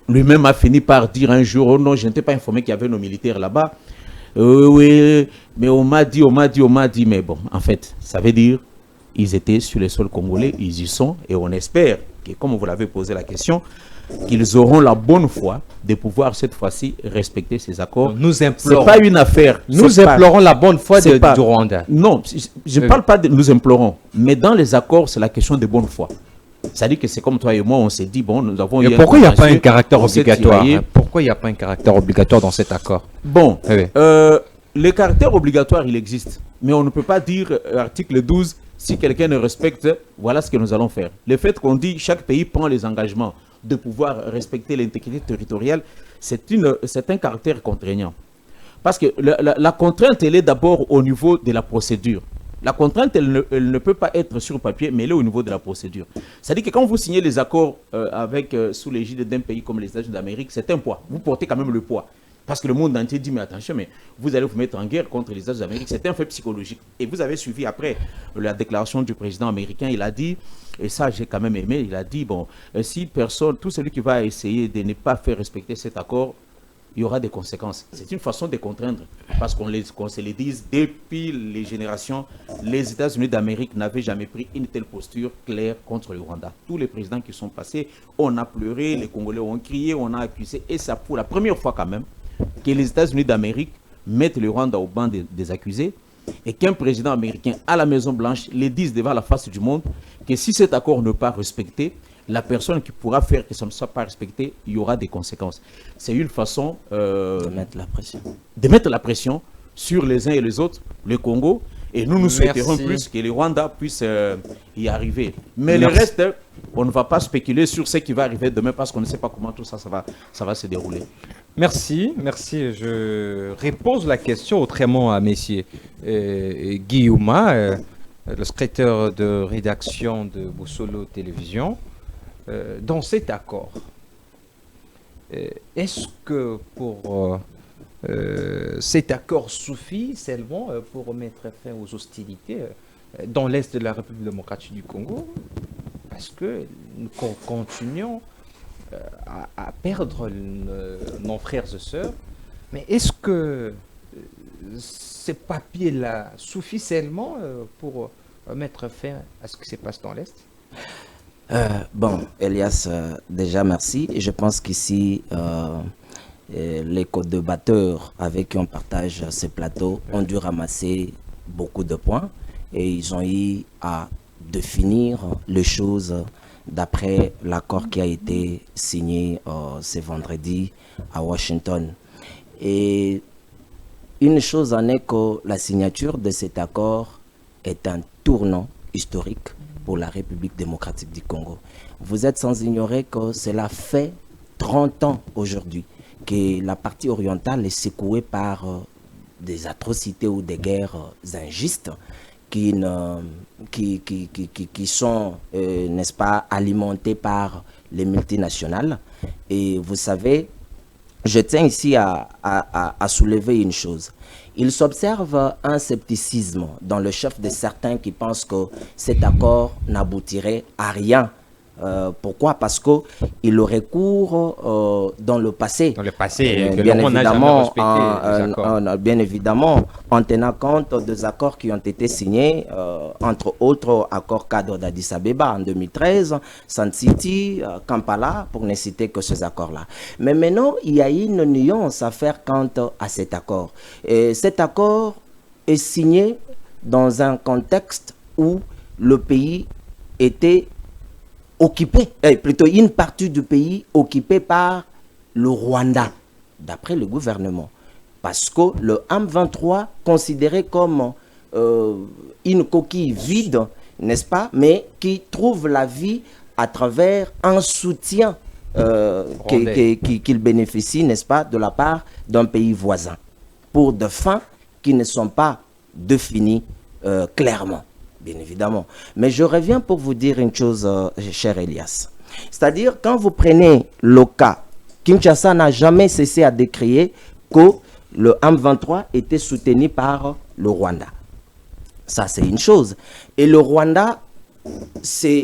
lui-même a fini par dire un jour, oh non, je n'étais pas informé qu'il y avait nos militaires là-bas. Oui, mais on m'a dit, mais bon, en fait, ça veut dire ils étaient sur le sol congolais, ils y sont et on espère que, comme vous l'avez posé la question, qu'ils auront la bonne foi de pouvoir cette fois-ci respecter ces accords. Nous implorons. C'est pas une affaire. Nous implorons la bonne foi du Rwanda. Non, je ne parle pas de nous implorons, mais dans les accords, c'est la question de bonne foi. C'est-à-dire que c'est comme toi et moi, on s'est dit, bon, nous avons... Et pourquoi il n'y a pas un caractère obligatoire Pourquoi il n'y a pas un caractère obligatoire dans cet accord? Bon, le caractère obligatoire, il existe. Mais on ne peut pas dire, article 12, si quelqu'un ne respecte, voilà ce que nous allons faire. Le fait qu'on dit chaque pays prend les engagements de pouvoir respecter l'intégrité territoriale, c'est un caractère contraignant. Parce que la contrainte, elle est d'abord au niveau de la procédure. La contrainte, elle ne peut pas être sur papier, mais elle est au niveau de la procédure. C'est-à-dire que quand vous signez les accords sous l'égide d'un pays comme les États-Unis d'Amérique, c'est un poids. Vous portez quand même le poids. Parce que le monde entier dit, mais attention, mais vous allez vous mettre en guerre contre les États-Unis d'Amérique. C'est un fait psychologique. Et vous avez suivi après la déclaration du président américain, il a dit, et ça j'ai quand même aimé, il a dit, bon, si personne, tout celui qui va essayer de ne pas faire respecter cet accord, il y aura des conséquences. C'est une façon de contraindre. Parce qu'on se le dise, depuis les générations, les États-Unis d'Amérique n'avaient jamais pris une telle posture claire contre le Rwanda. Tous les présidents qui sont passés, on a pleuré, les Congolais ont crié, on a accusé. Et c'est pour la première fois quand même que les États-Unis d'Amérique mettent le Rwanda au banc des accusés et qu'un président américain à la Maison-Blanche les dise devant la face du monde que si cet accord n'est pas respecté, la personne qui pourra faire que ça ne soit pas respecté, il y aura des conséquences. C'est une façon de mettre la pression sur les uns et les autres, le Congo, et nous souhaiterons plus que le Rwanda puisse y arriver. Mais le reste, on ne va pas spéculer sur ce qui va arriver demain parce qu'on ne sait pas comment tout ça, ça va se dérouler. Merci. Je repose la question autrement à messieurs Guillaume, le secrétaire de rédaction de Boussolo Télévision. Dans cet accord, est-ce que pour cet accord suffit seulement pour mettre fin aux hostilités dans l'Est de la République démocratique du Congo? Parce que nous continuons à perdre nos frères et sœurs. Mais est-ce que ces papiers-là suffisent seulement pour mettre fin à ce qui se passe dans l'Est? Bon, Elias, déjà merci. Et je pense qu'ici, les co-débatteurs avec qui on partage ces plateaux ont dû ramasser beaucoup de points et ils ont eu à définir les choses d'après l'accord qui a été signé ce vendredi à Washington. Et une chose en est que la signature de cet accord est un tournant historique pour la République démocratique du Congo. Vous êtes sans ignorer que cela fait 30 ans aujourd'hui que la partie orientale est secouée par des atrocités ou des guerres injustes qui sont, n'est-ce pas, alimentées par les multinationales. Et vous savez, je tiens ici à soulever une chose. Il s'observe un scepticisme dans le chef de certains qui pensent que cet accord n'aboutirait à rien. Pourquoi? Parce qu'il aurait cours dans le passé. Dans le passé, bien évidemment, en tenant compte des accords qui ont été signés, entre autres accords cadres d'Addis Abeba en 2013, Sun City, Kampala, pour ne citer que ces accords-là. Mais maintenant, il y a une nuance à faire quant à cet accord. Et cet accord est signé dans un contexte où le pays était occupé, plutôt une partie du pays occupée par le Rwanda, d'après le gouvernement. Parce que le M23, considéré comme une coquille vide, n'est-ce pas, mais qui trouve la vie à travers un soutien qu'il bénéficie, n'est-ce pas, de la part d'un pays voisin, pour des fins qui ne sont pas définies clairement. Bien évidemment. Mais je reviens pour vous dire une chose, cher Elias. C'est-à-dire, quand vous prenez le cas, Kinshasa n'a jamais cessé à décrier que le M23 était soutenu par le Rwanda. Ça, c'est une chose. Et le Rwanda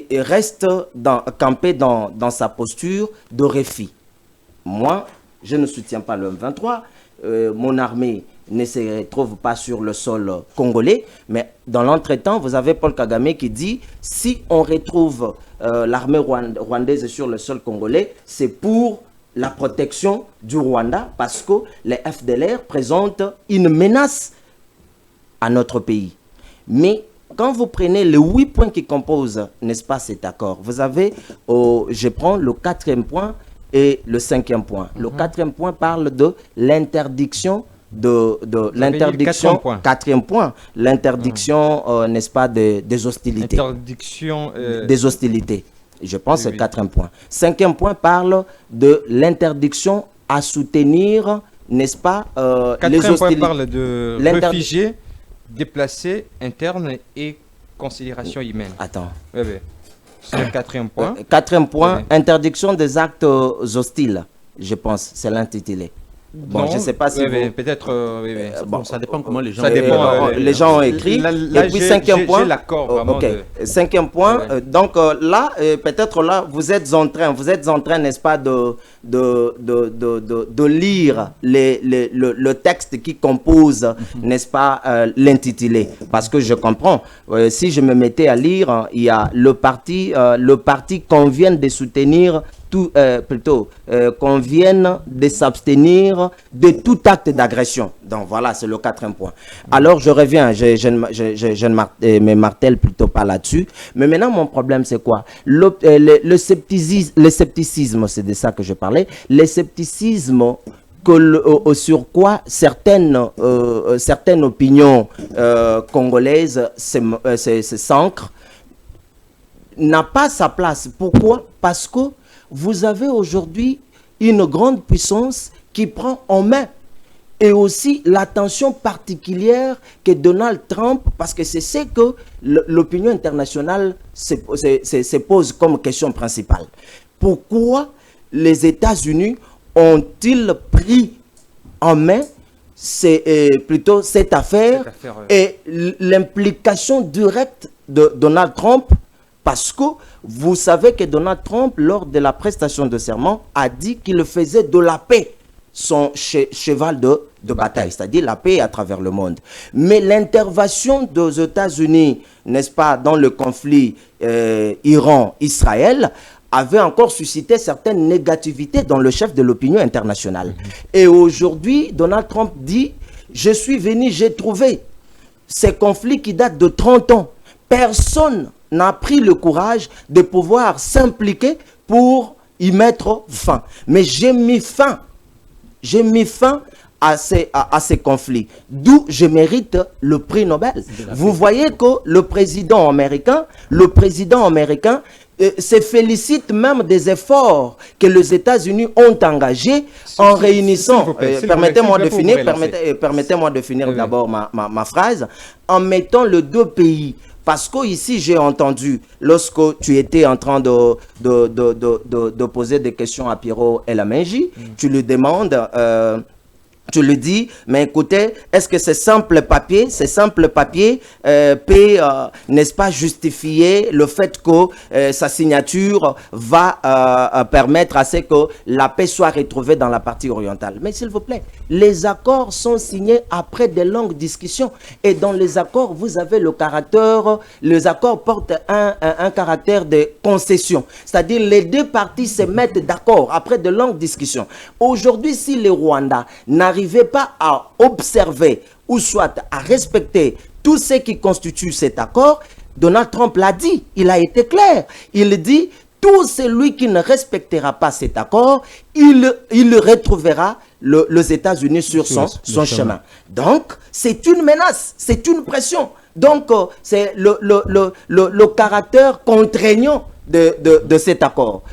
reste campé dans sa posture de réfi. Moi, je ne soutiens pas le M23. Mon armée ne se retrouve pas sur le sol congolais, mais dans l'entretemps, vous avez Paul Kagame qui dit si on retrouve l'armée rwandaise sur le sol congolais, c'est pour la protection du Rwanda, parce que les FDLR présentent une menace à notre pays. Mais quand vous prenez les 8 points qui composent, n'est-ce pas, cet accord, vous avez, je prends le 4e point et le 5e point. Le 4e point parle de l'interdiction l'interdiction, 4e point, l'interdiction, n'est-ce pas, des hostilités. Interdiction des hostilités. Je pense que c'est le 4e point. 5e point parle de l'interdiction à soutenir, n'est-ce pas, les hostilités. 4e point parle de réfugiés, déplacés, internes et considération humaine. Attends. Oui, oui. C'est le 4e point. 4e point, oui. Interdiction des actes hostiles, je pense, c'est l'intitulé. Bon, je ne sais pas si peut-être. Bon, ça dépend comment les gens. Ça dépend. Les gens ont écrit. Et puis 5e point. Ok. 5e point. Donc là, peut-être là, vous êtes en train, n'est-ce pas, de lire le texte qui compose, n'est-ce pas, l'intitulé. Parce que je comprends. Si je me mettais à lire, il y a le parti qu'on vient de soutenir. Qu'on vienne de s'abstenir de tout acte d'agression. Donc voilà, c'est le 4e point. Alors je reviens, je ne me martèle plutôt pas là-dessus. Mais maintenant, mon problème, c'est quoi? Le scepticisme, c'est de ça que je parlais. Le scepticisme sur quoi certaines opinions congolaises s'ancrent n'a pas sa place. Pourquoi? Parce que vous avez aujourd'hui une grande puissance qui prend en main, et aussi l'attention particulière que Donald Trump, parce que c'est ce que l'opinion internationale se pose comme question principale. Pourquoi les États-Unis ont-ils pris en main plutôt cette affaire et l'implication directe de Donald Trump? Parce que vous savez que Donald Trump, lors de la prestation de serment, a dit qu'il faisait de la paix son cheval de bataille, c'est-à-dire la paix à travers le monde. Mais l'intervention des États-Unis, n'est-ce pas, dans le conflit Iran-Israël, avait encore suscité certaines négativités dans le chef de l'opinion internationale. Et aujourd'hui, Donald Trump dit « Je suis venu, j'ai trouvé ces conflits qui datent de 30 ans. Personne n'a pris le courage de pouvoir s'impliquer pour y mettre fin. Mais j'ai mis fin à ces conflits. D'où je mérite le prix Nobel. Vous voyez que le président américain se félicite même des efforts que les États-Unis ont engagés en réunissant, permettez-moi de finir d'abord ma phrase, en mettant les deux pays Parce que ici, j'ai entendu, lorsque tu étais en train de poser des questions à Pierrot Elamenji, tu lui demandes... tu le dis, mais écoutez, est-ce que ces simples papiers peut, n'est-ce pas, justifier le fait que sa signature va permettre à ce que la paix soit retrouvée dans la partie orientale. Mais s'il vous plaît, les accords sont signés après de longues discussions. Et dans les accords, vous avez le caractère, les accords portent un caractère de concession. C'est-à-dire les deux parties se mettent d'accord après de longues discussions. Aujourd'hui, si le Rwanda n'arrivait pas à observer ou soit à respecter tout ce qui constitue cet accord, Donald Trump l'a dit, il a été clair. Il dit, tout celui qui ne respectera pas cet accord, il retrouvera les États-Unis sur son chemin. Donc, c'est une menace, c'est une pression. Donc, c'est le caractère contraignant de cet accord.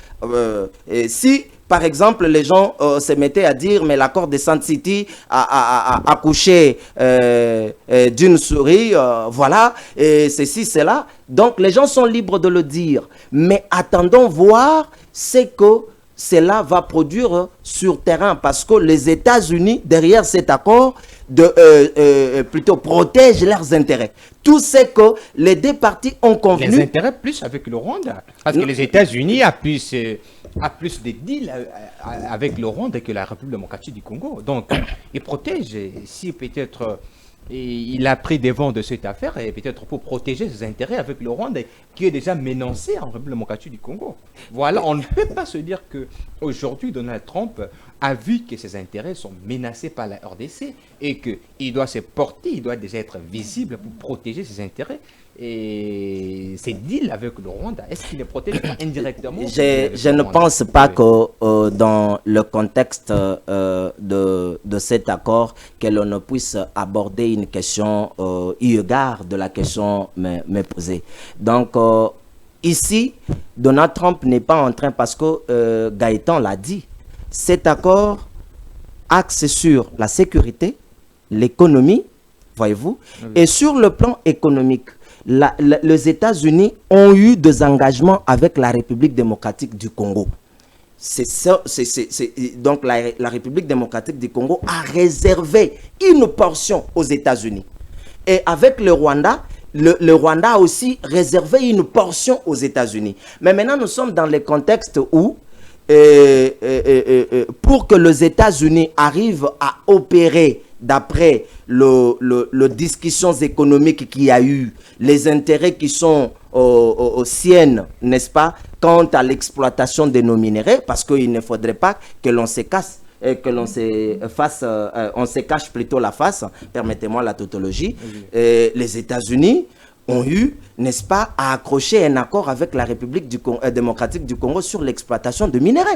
Et si... Par exemple, les gens se mettaient à dire, mais l'accord de Sand City a accouché d'une souris, voilà, et ceci, cela. Donc, les gens sont libres de le dire. Mais attendons voir ce que cela va produire sur terrain, parce que les États-Unis, derrière cet accord, plutôt protègent leurs intérêts. Tout ce que les deux parties ont convenu. Les intérêts plus avec le Rwanda. Parce que les États-Unis a plus de deals avec le Rwanda que la République démocratique du Congo. Donc, il protège. Si peut-être il a pris des vents de cette affaire, et peut-être pour protéger ses intérêts avec le Rwanda, qui est déjà menacé en République démocratique du Congo. Voilà, on ne peut pas se dire qu'aujourd'hui, Donald Trump a vu que ses intérêts sont menacés par la RDC et qu'il doit se porter, il doit déjà être visible pour protéger ses intérêts. Et ces deals avec le Rwanda, est-ce qu'il les protège indirectement? Je ne pense pas que dans le contexte de cet accord, que l'on ne puisse aborder une question eu égard de la question me posée. Donc, ici, Donald Trump n'est pas en train, parce que Gaëtan l'a dit, cet accord axe sur la sécurité, l'économie, voyez-vous, et sur le plan économique, les États-Unis ont eu des engagements avec la République démocratique du Congo. Donc la République démocratique du Congo a réservé une portion aux États-Unis. Et avec le Rwanda, le Rwanda a aussi réservé une portion aux États-Unis. Mais maintenant, nous sommes dans le contexte où, pour que les États-Unis arrivent à opérer d'après les discussions économiques qu'il y a eu, les intérêts qui sont aux siennes, n'est-ce pas, quant à l'exploitation de nos minéraux, parce qu'il ne faudrait pas que l'on se casse, que l'on se fasse, on se cache plutôt la face, permettez-moi la tautologie. Les États-Unis ont eu, n'est-ce pas, à accrocher un accord avec la République démocratique du Congo sur l'exploitation de minéraux.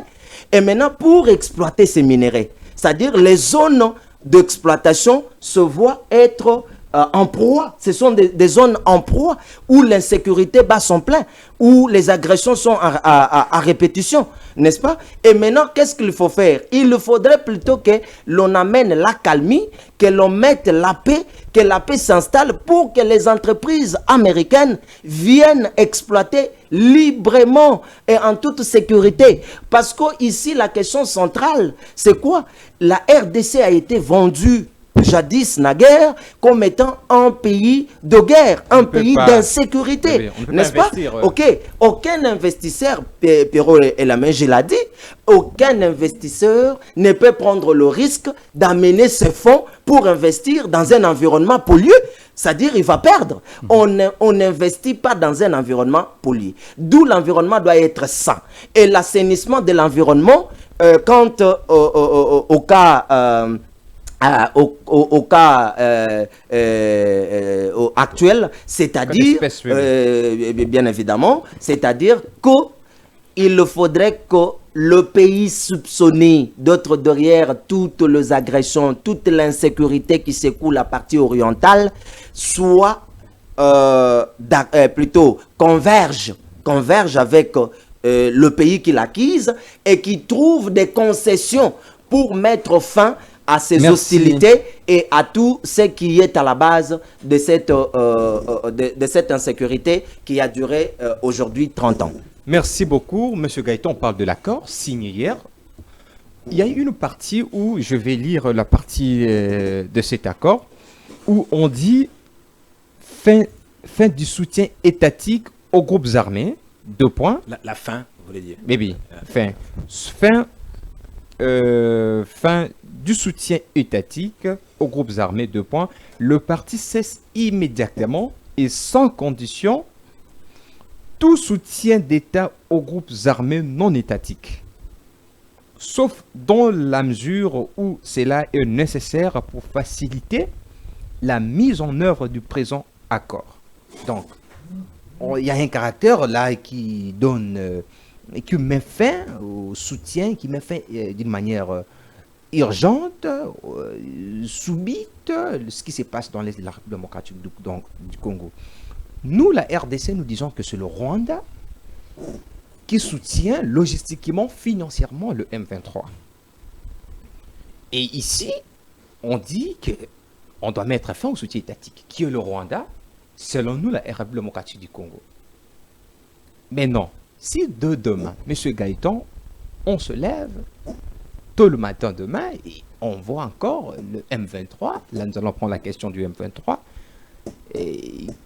Et maintenant, pour exploiter ces minéraux, c'est-à-dire les zones d'exploitation se voient être en proie. Ce sont des zones en proie où l'insécurité bat son plein, où les agressions sont à répétition, n'est-ce pas? Et maintenant, qu'est-ce qu'il faut faire? Il faudrait plutôt que l'on amène la calmie, que l'on mette la paix, que la paix s'installe pour que les entreprises américaines viennent exploiter librement et en toute sécurité. Parce que ici, la question centrale, c'est quoi? La RDC a été vendue jadis naguère comme étant un pays de guerre, un pays d'insécurité, n'est-ce pas? Ok, aucun investisseur, Pierrot Elamenji l'a dit, aucun investisseur ne peut prendre le risque d'amener ses fonds pour investir dans un environnement pollué. C'est-à-dire il va perdre. On n'investit pas dans un environnement pollué. D'où l'environnement doit être sain. Et l'assainissement de l'environnement, quant au cas... au cas actuel, c'est-à-dire, bien évidemment, c'est-à-dire qu'il faudrait que le pays soupçonné d'être derrière toutes les agressions, toute l'insécurité qui secoue la partie orientale, soit plutôt converge avec le pays qui l'acquise et qui trouve des concessions pour mettre fin à ces hostilités et à tout ce qui est à la base de cette insécurité qui a duré aujourd'hui 30 ans. Merci beaucoup, M. Gaëtan. On parle de l'accord signé hier. Il y a une partie où, je vais lire la partie de cet accord, où on dit fin du soutien étatique aux groupes armés, 2 points. La fin, vous voulez dire. Mais oui, fin du soutien étatique aux groupes armés, 2 points. Le parti cesse immédiatement et sans condition tout soutien d'État aux groupes armés non étatiques, sauf dans la mesure où cela est nécessaire pour faciliter la mise en œuvre du présent accord. Donc, il y a un caractère là qui donne, qui met fin au soutien, qui met fin d'une manière urgente, subite, ce qui se passe dans la République démocratique du Congo. Nous, la RDC, nous disons que c'est le Rwanda qui soutient logistiquement, financièrement le M23. Et ici, on dit qu'on doit mettre fin au soutien étatique, qui est le Rwanda, selon nous, la République démocratique du Congo. Mais non, si demain, M. Gaëtan, on se lève tôt le matin demain et on voit encore le M23, là nous allons prendre la question du M23,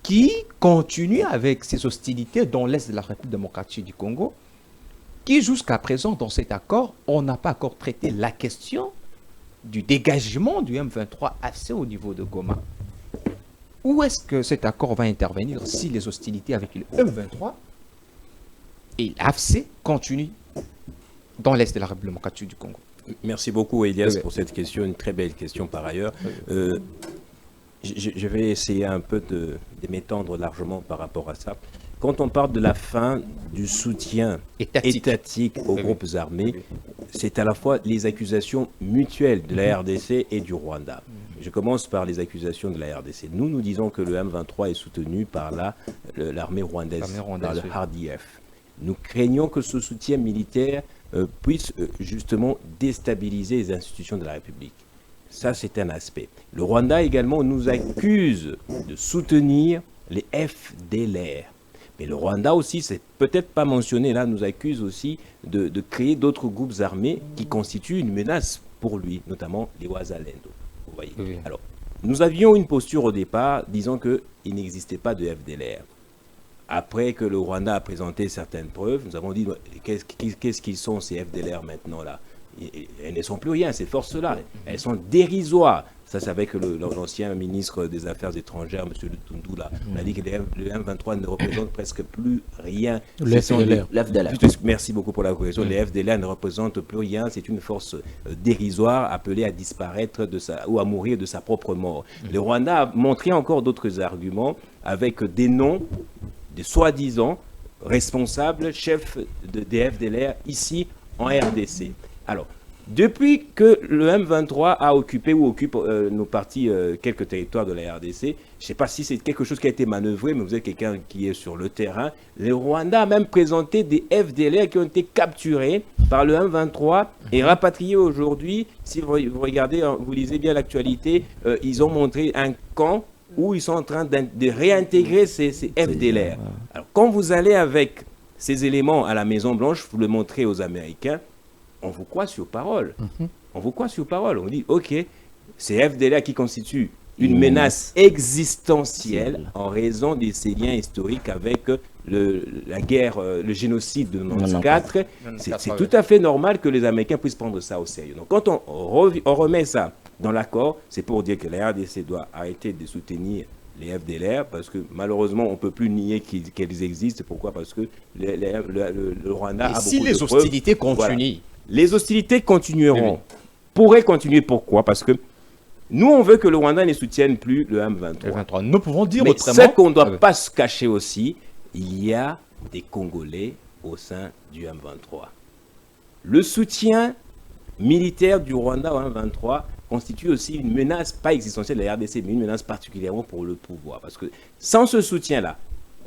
qui continue avec ses hostilités dans l'est de la République démocratique du Congo, qui jusqu'à présent, dans cet accord, on n'a pas encore traité la question du dégagement du M23 AFC au niveau de Goma. Où est-ce que cet accord va intervenir si les hostilités avec le M23 et l'AFC continuent dans l'est de la République démocratique du Congo? Merci beaucoup, Elias, pour cette question, une très belle question par ailleurs. Je vais essayer un peu de m'étendre largement par rapport à ça. Quand on parle de la fin du soutien étatique aux groupes armés, c'est à la fois les accusations mutuelles de la RDC et du Rwanda. Je commence par les accusations de la RDC. Nous disons que le M23 est soutenu par l'armée rwandaise, par le RDF. Nous craignons que ce soutien militaire puisse justement déstabiliser les institutions de la République. Ça, c'est un aspect. Le Rwanda également nous accuse de soutenir les FDLR. Mais le Rwanda aussi, c'est peut-être pas mentionné là, nous accuse aussi de créer d'autres groupes armés qui constituent une menace pour lui, notamment les Wazalendo. Vous voyez. Oui. Alors, nous avions une posture au départ disant qu'il n'existait pas de FDLR. Après que le Rwanda a présenté certaines preuves, nous avons dit qu'est-ce qu'ils sont ces FDLR maintenant là? Elles ne sont plus rien, ces forces-là. Elles sont dérisoires. Ça, c'est avec l'ancien ministre des Affaires étrangères, M. Lutundu, là. On a dit que le M23 ne représente presque plus rien. Le FDLR. Merci beaucoup pour la correction. Les FDLR ne représentent plus rien. C'est une force dérisoire appelée à disparaître ou à mourir de sa propre mort. Le Rwanda a montré encore d'autres arguments avec des noms, des soi-disant responsables, chefs des FDLR ici en RDC. Alors, depuis que le M23 a occupé ou occupe nos partis, quelques territoires de la RDC, je ne sais pas si c'est quelque chose qui a été manœuvré, mais vous êtes quelqu'un qui est sur le terrain. Le Rwanda a même présenté des FDLR qui ont été capturés par le M23 et rapatriés aujourd'hui. Si vous regardez, vous lisez bien l'actualité, ils ont montré un camp où ils sont en train de réintégrer ces FDLR. Alors, quand vous allez avec ces éléments à la Maison-Blanche, vous le montrez aux Américains, on vous croit sur parole. On vous croit sur parole. On dit, OK, c'est FDLR qui constitue une menace existentielle en raison de ses liens historiques avec la guerre, le génocide de 1994. C'est tout à fait normal que les Américains puissent prendre ça au sérieux. Donc, quand on remet ça dans l'accord, c'est pour dire que la RDC doit arrêter de soutenir les FDLR, parce que malheureusement, on ne peut plus nier qu'elles existent. Pourquoi? Parce que le Rwanda a beaucoup de preuves. Si les hostilités continuent, voilà. Les hostilités continueront. Pourraient continuer. Pourquoi? Parce que nous, on veut que le Rwanda ne soutienne plus le M23. Nous pouvons dire autrement. Mais ce qu'on ne doit pas se cacher aussi, il y a des Congolais au sein du M23. Le soutien militaire du Rwanda au M23 constitue aussi une menace, pas existentielle de la RDC, mais une menace particulièrement pour le pouvoir. Parce que sans ce soutien-là,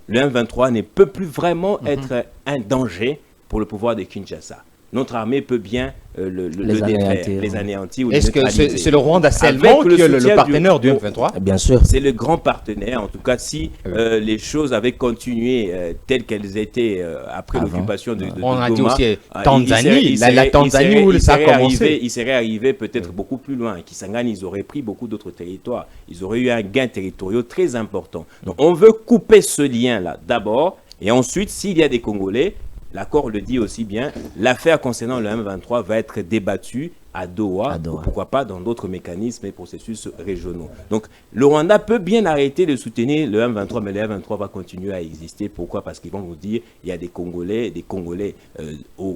le M23 ne peut plus vraiment être un danger pour le pouvoir de Kinshasa. notre armée peut bien les anéantir. Est-ce que c'est le Rwanda seulement qui est le partenaire du M23? Bien sûr. C'est le grand partenaire. En tout cas, si les choses avaient continué telles qu'elles étaient après l'occupation de on a dit Goma, aussi Tanzanie, la Tanzanie où ça a commencé. Il serait arrivé peut-être beaucoup plus loin. Kisangani, ils auraient pris beaucoup d'autres territoires. Ils auraient eu un gain territorial très important. Donc, on veut couper ce lien-là d'abord, et ensuite, s'il y a des Congolais, l'accord le dit aussi bien, l'affaire concernant le M23 va être débattue à Doha, ou pourquoi pas dans d'autres mécanismes et processus régionaux. Donc le Rwanda peut bien arrêter de soutenir le M23, mais le M23 va continuer à exister. Pourquoi? Parce qu'ils vont vous dire il y a des Congolais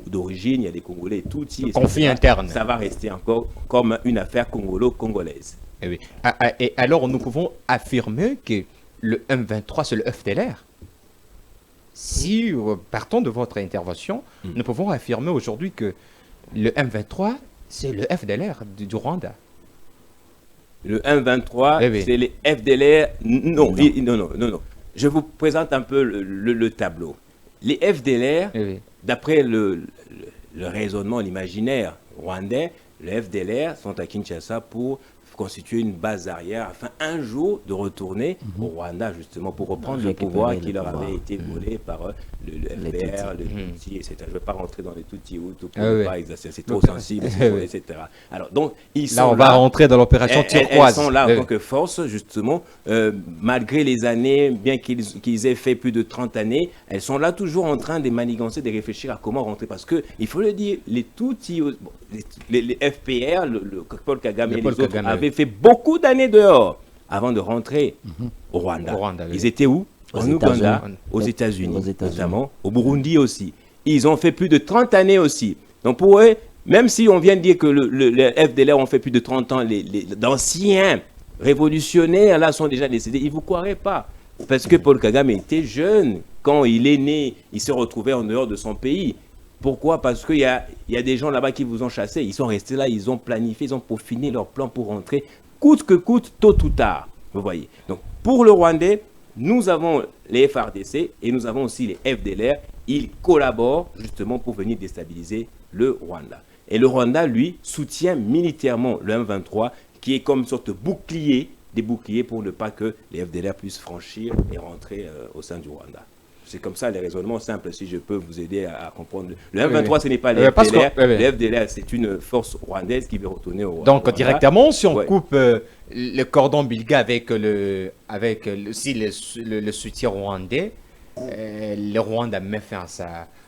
d'origine, il y a des Congolais Tutsis. Conflit interne. Ça va rester encore comme une affaire congolo-congolaise. Et, oui. Et alors nous pouvons affirmer que le M23 c'est le FDLR. Si, partant de votre intervention, nous pouvons affirmer aujourd'hui que le M23, c'est le FDLR du Rwanda. Le M23, c'est les FDLR. Non. Je vous présente un peu le tableau. Les FDLR, d'après le raisonnement, l'imaginaire rwandais, les FDLR sont à Kinshasa pour constituer une base arrière afin un jour de retourner au Rwanda justement pour reprendre le pouvoir qui leur avait été volé par le FDR, le Tutsi, etc. Je ne veux pas rentrer dans les Tutsi ou tout pour ne pas exagérer, c'est trop sensible, etc. Alors donc ils sont là, on va rentrer dans l'opération turquoise. Elles sont là en tant que force justement, malgré les années, bien qu'ils aient fait plus de 30 années, elles sont là toujours en train de manigancer, de réfléchir à comment rentrer parce que il faut le dire, les Tutsi, les FPR, le Paul Kagame et les autres avaient fait beaucoup d'années dehors avant de rentrer au Rwanda. Ils étaient où? En Ouganda, aux États-Unis, notamment, au Burundi aussi. Ils ont fait plus de 30 années aussi. Donc pour eux, même si on vient de dire que les FDLR ont fait plus de 30 ans, d'anciens révolutionnaires là sont déjà décédés, ils ne vous croiraient pas. Parce que Paul Kagame était jeune. Quand il est né, il se retrouvait en dehors de son pays. Pourquoi? Parce qu'il y a des gens là-bas qui vous ont chassé. Ils sont restés là, ils ont planifié, ils ont peaufiné leur plan pour rentrer, coûte que coûte, tôt ou tard. Vous voyez. Donc, pour le Rwandais, nous avons les FRDC et nous avons aussi les FDLR. Ils collaborent justement pour venir déstabiliser le Rwanda. Et le Rwanda, lui, soutient militairement le M23, qui est comme une sorte de bouclier, des boucliers pour ne pas que les FDLR puissent franchir et rentrer au sein du Rwanda. C'est comme ça les raisonnements simples, si je peux vous aider à comprendre. Le M23, ce n'est pas les FDLR. Le FDLR, c'est une force rwandaise qui veut retourner au Rwanda. Donc, directement, si on coupe le cordon ombilical avec le soutien rwandais, le Rwanda met fin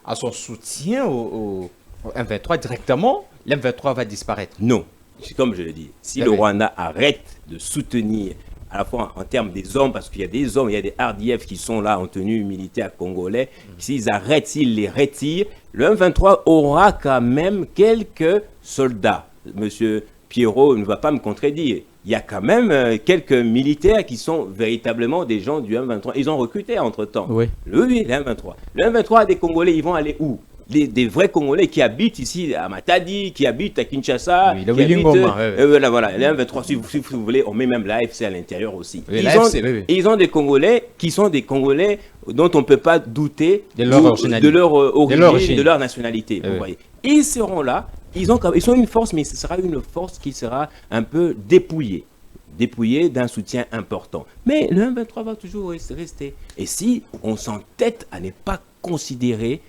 à son soutien au M23 directement, le M23 va disparaître. Non, comme je l'ai dit, si le Rwanda arrête de soutenir à la fois en termes des hommes, parce qu'il y a des hommes, il y a des RDF qui sont là en tenue militaire congolais. S'ils arrêtent, s'ils les retirent, le M23 aura quand même quelques soldats. Monsieur Pierrot ne va pas me contredire. Il y a quand même quelques militaires qui sont véritablement des gens du M23. Ils ont recruté entre-temps. Oui, le M23. Le M23 a des Congolais, ils vont aller où? Des vrais Congolais qui habitent ici à Matadi, qui habitent à Kinshasa, qui habitent, voilà, les M23, si vous voulez, on met même l'AFC à l'intérieur aussi. Ils ont des Congolais qui sont des Congolais dont on ne peut pas douter de leur origine, de leur nationalité. Vous voyez. Ils seront là, ils sont une force, mais ce sera une force qui sera un peu dépouillée d'un soutien important. Mais le M23 va toujours rester. Et si on s'entête à ne pas considérer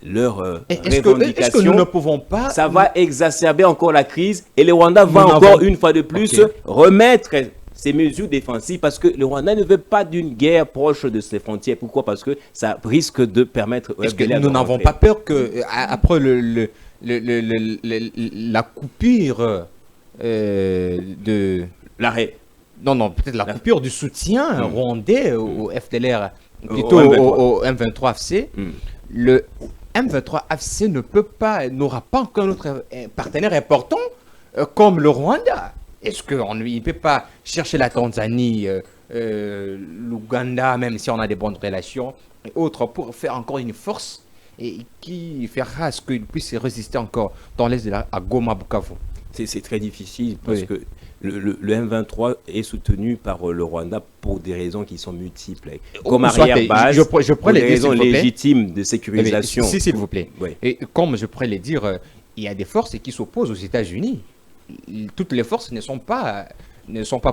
leurs revendications, est-ce que nous ne pouvons pas... Ça va exacerber encore la crise et le Rwanda va encore une fois de plus remettre ces mesures défensives parce que le Rwanda ne veut pas d'une guerre proche de ses frontières. Pourquoi? Parce que ça risque de permettre... Est-ce que nous n'avons pas peur que après la coupure de... L'arrêt. Non, peut-être la coupure du soutien rwandais au FDLR, plutôt au M23FC, le M23FC n'aura pas encore un autre partenaire important comme le Rwanda. Est-ce qu'il ne peut pas chercher la Tanzanie, l'Ouganda, même si on a des bonnes relations, et autres, pour faire encore une force et qui fera ce qu'il puisse résister encore dans l'est de à Goma, Bukavu? C'est très difficile parce que le M23 est soutenu par le Rwanda pour des raisons qui sont multiples. Comme arrière-base, pour des raisons légitimes de sécurisation. Si, s'il vous plaît. Oui. Et comme je pourrais le dire, il y a des forces qui s'opposent aux États-Unis. Toutes les forces ne sont pas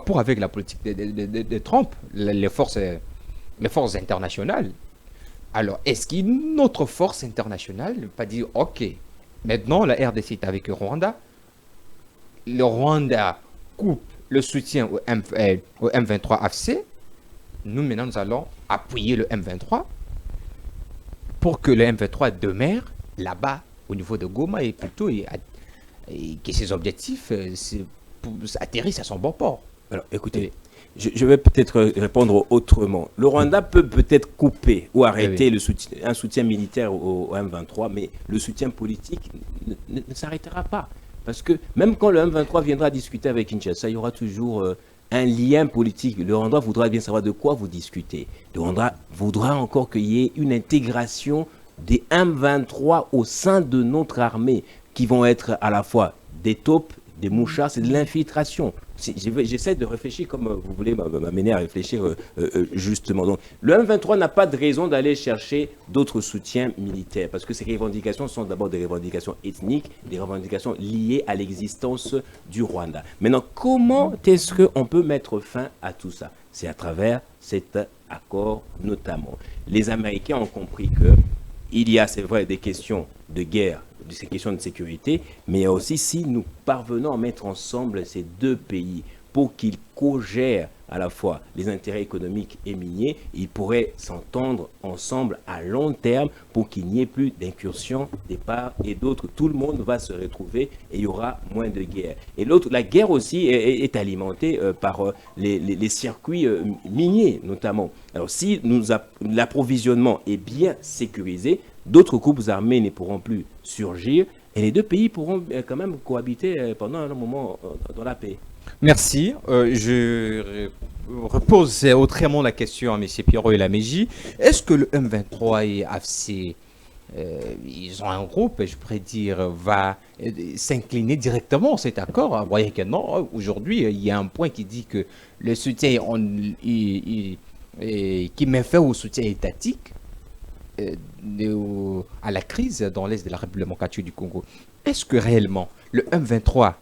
pour avec la politique de Trump, les forces internationales. Alors, est-ce qu'une autre force internationale ne peut pas dire, OK, maintenant la RDC est avec le Rwanda coupe le soutien au M23 AFC, maintenant nous allons appuyer le M23 pour que le M23 demeure là-bas au niveau de Goma et plutôt que ses objectifs atterrissent à son bon port. Alors écoutez, je vais peut-être répondre autrement. Le Rwanda peut peut-être couper ou arrêter un soutien militaire au M23, mais le soutien politique ne s'arrêtera pas. Parce que même quand le M23 viendra discuter avec Kinshasa, il y aura toujours un lien politique. Le Rwanda voudra bien savoir de quoi vous discutez. Le Rwanda voudra encore qu'il y ait une intégration des M23 au sein de notre armée, qui vont être à la fois des taupes, des mouchards, c'est de l'infiltration. J'essaie de réfléchir comme vous voulez m'amener à réfléchir justement. Donc, le M23 n'a pas de raison d'aller chercher d'autres soutiens militaires, parce que ces revendications sont d'abord des revendications ethniques, des revendications liées à l'existence du Rwanda. Maintenant, comment est-ce qu'on peut mettre fin à tout ça? C'est à travers cet accord notamment. Les Américains ont compris que il y a, c'est vrai, des questions de guerre, ces questions de sécurité, mais aussi si nous parvenons à mettre ensemble ces deux pays pour qu'ils co-gèrent à la fois les intérêts économiques et miniers, ils pourraient s'entendre ensemble à long terme pour qu'il n'y ait plus d'incursions des parts et d'autres. Tout le monde va se retrouver et il y aura moins de guerre. Et la guerre aussi est alimentée par les circuits miniers notamment. Alors si l'approvisionnement est bien sécurisé, d'autres groupes armés ne pourront plus surgir et les deux pays pourront quand même cohabiter pendant un moment dans la paix. Merci. Je repose autrement la question à M. Pierrot et Laméji. Est-ce que le M23 et AFC, ils ont un groupe, je pourrais dire, va s'incliner directement à cet accord? Vous voyez que non. Aujourd'hui, il y a un point qui dit que le soutien qui met fin au soutien étatique à la crise dans l'est de la République démocratique du Congo. Est-ce que réellement le M23,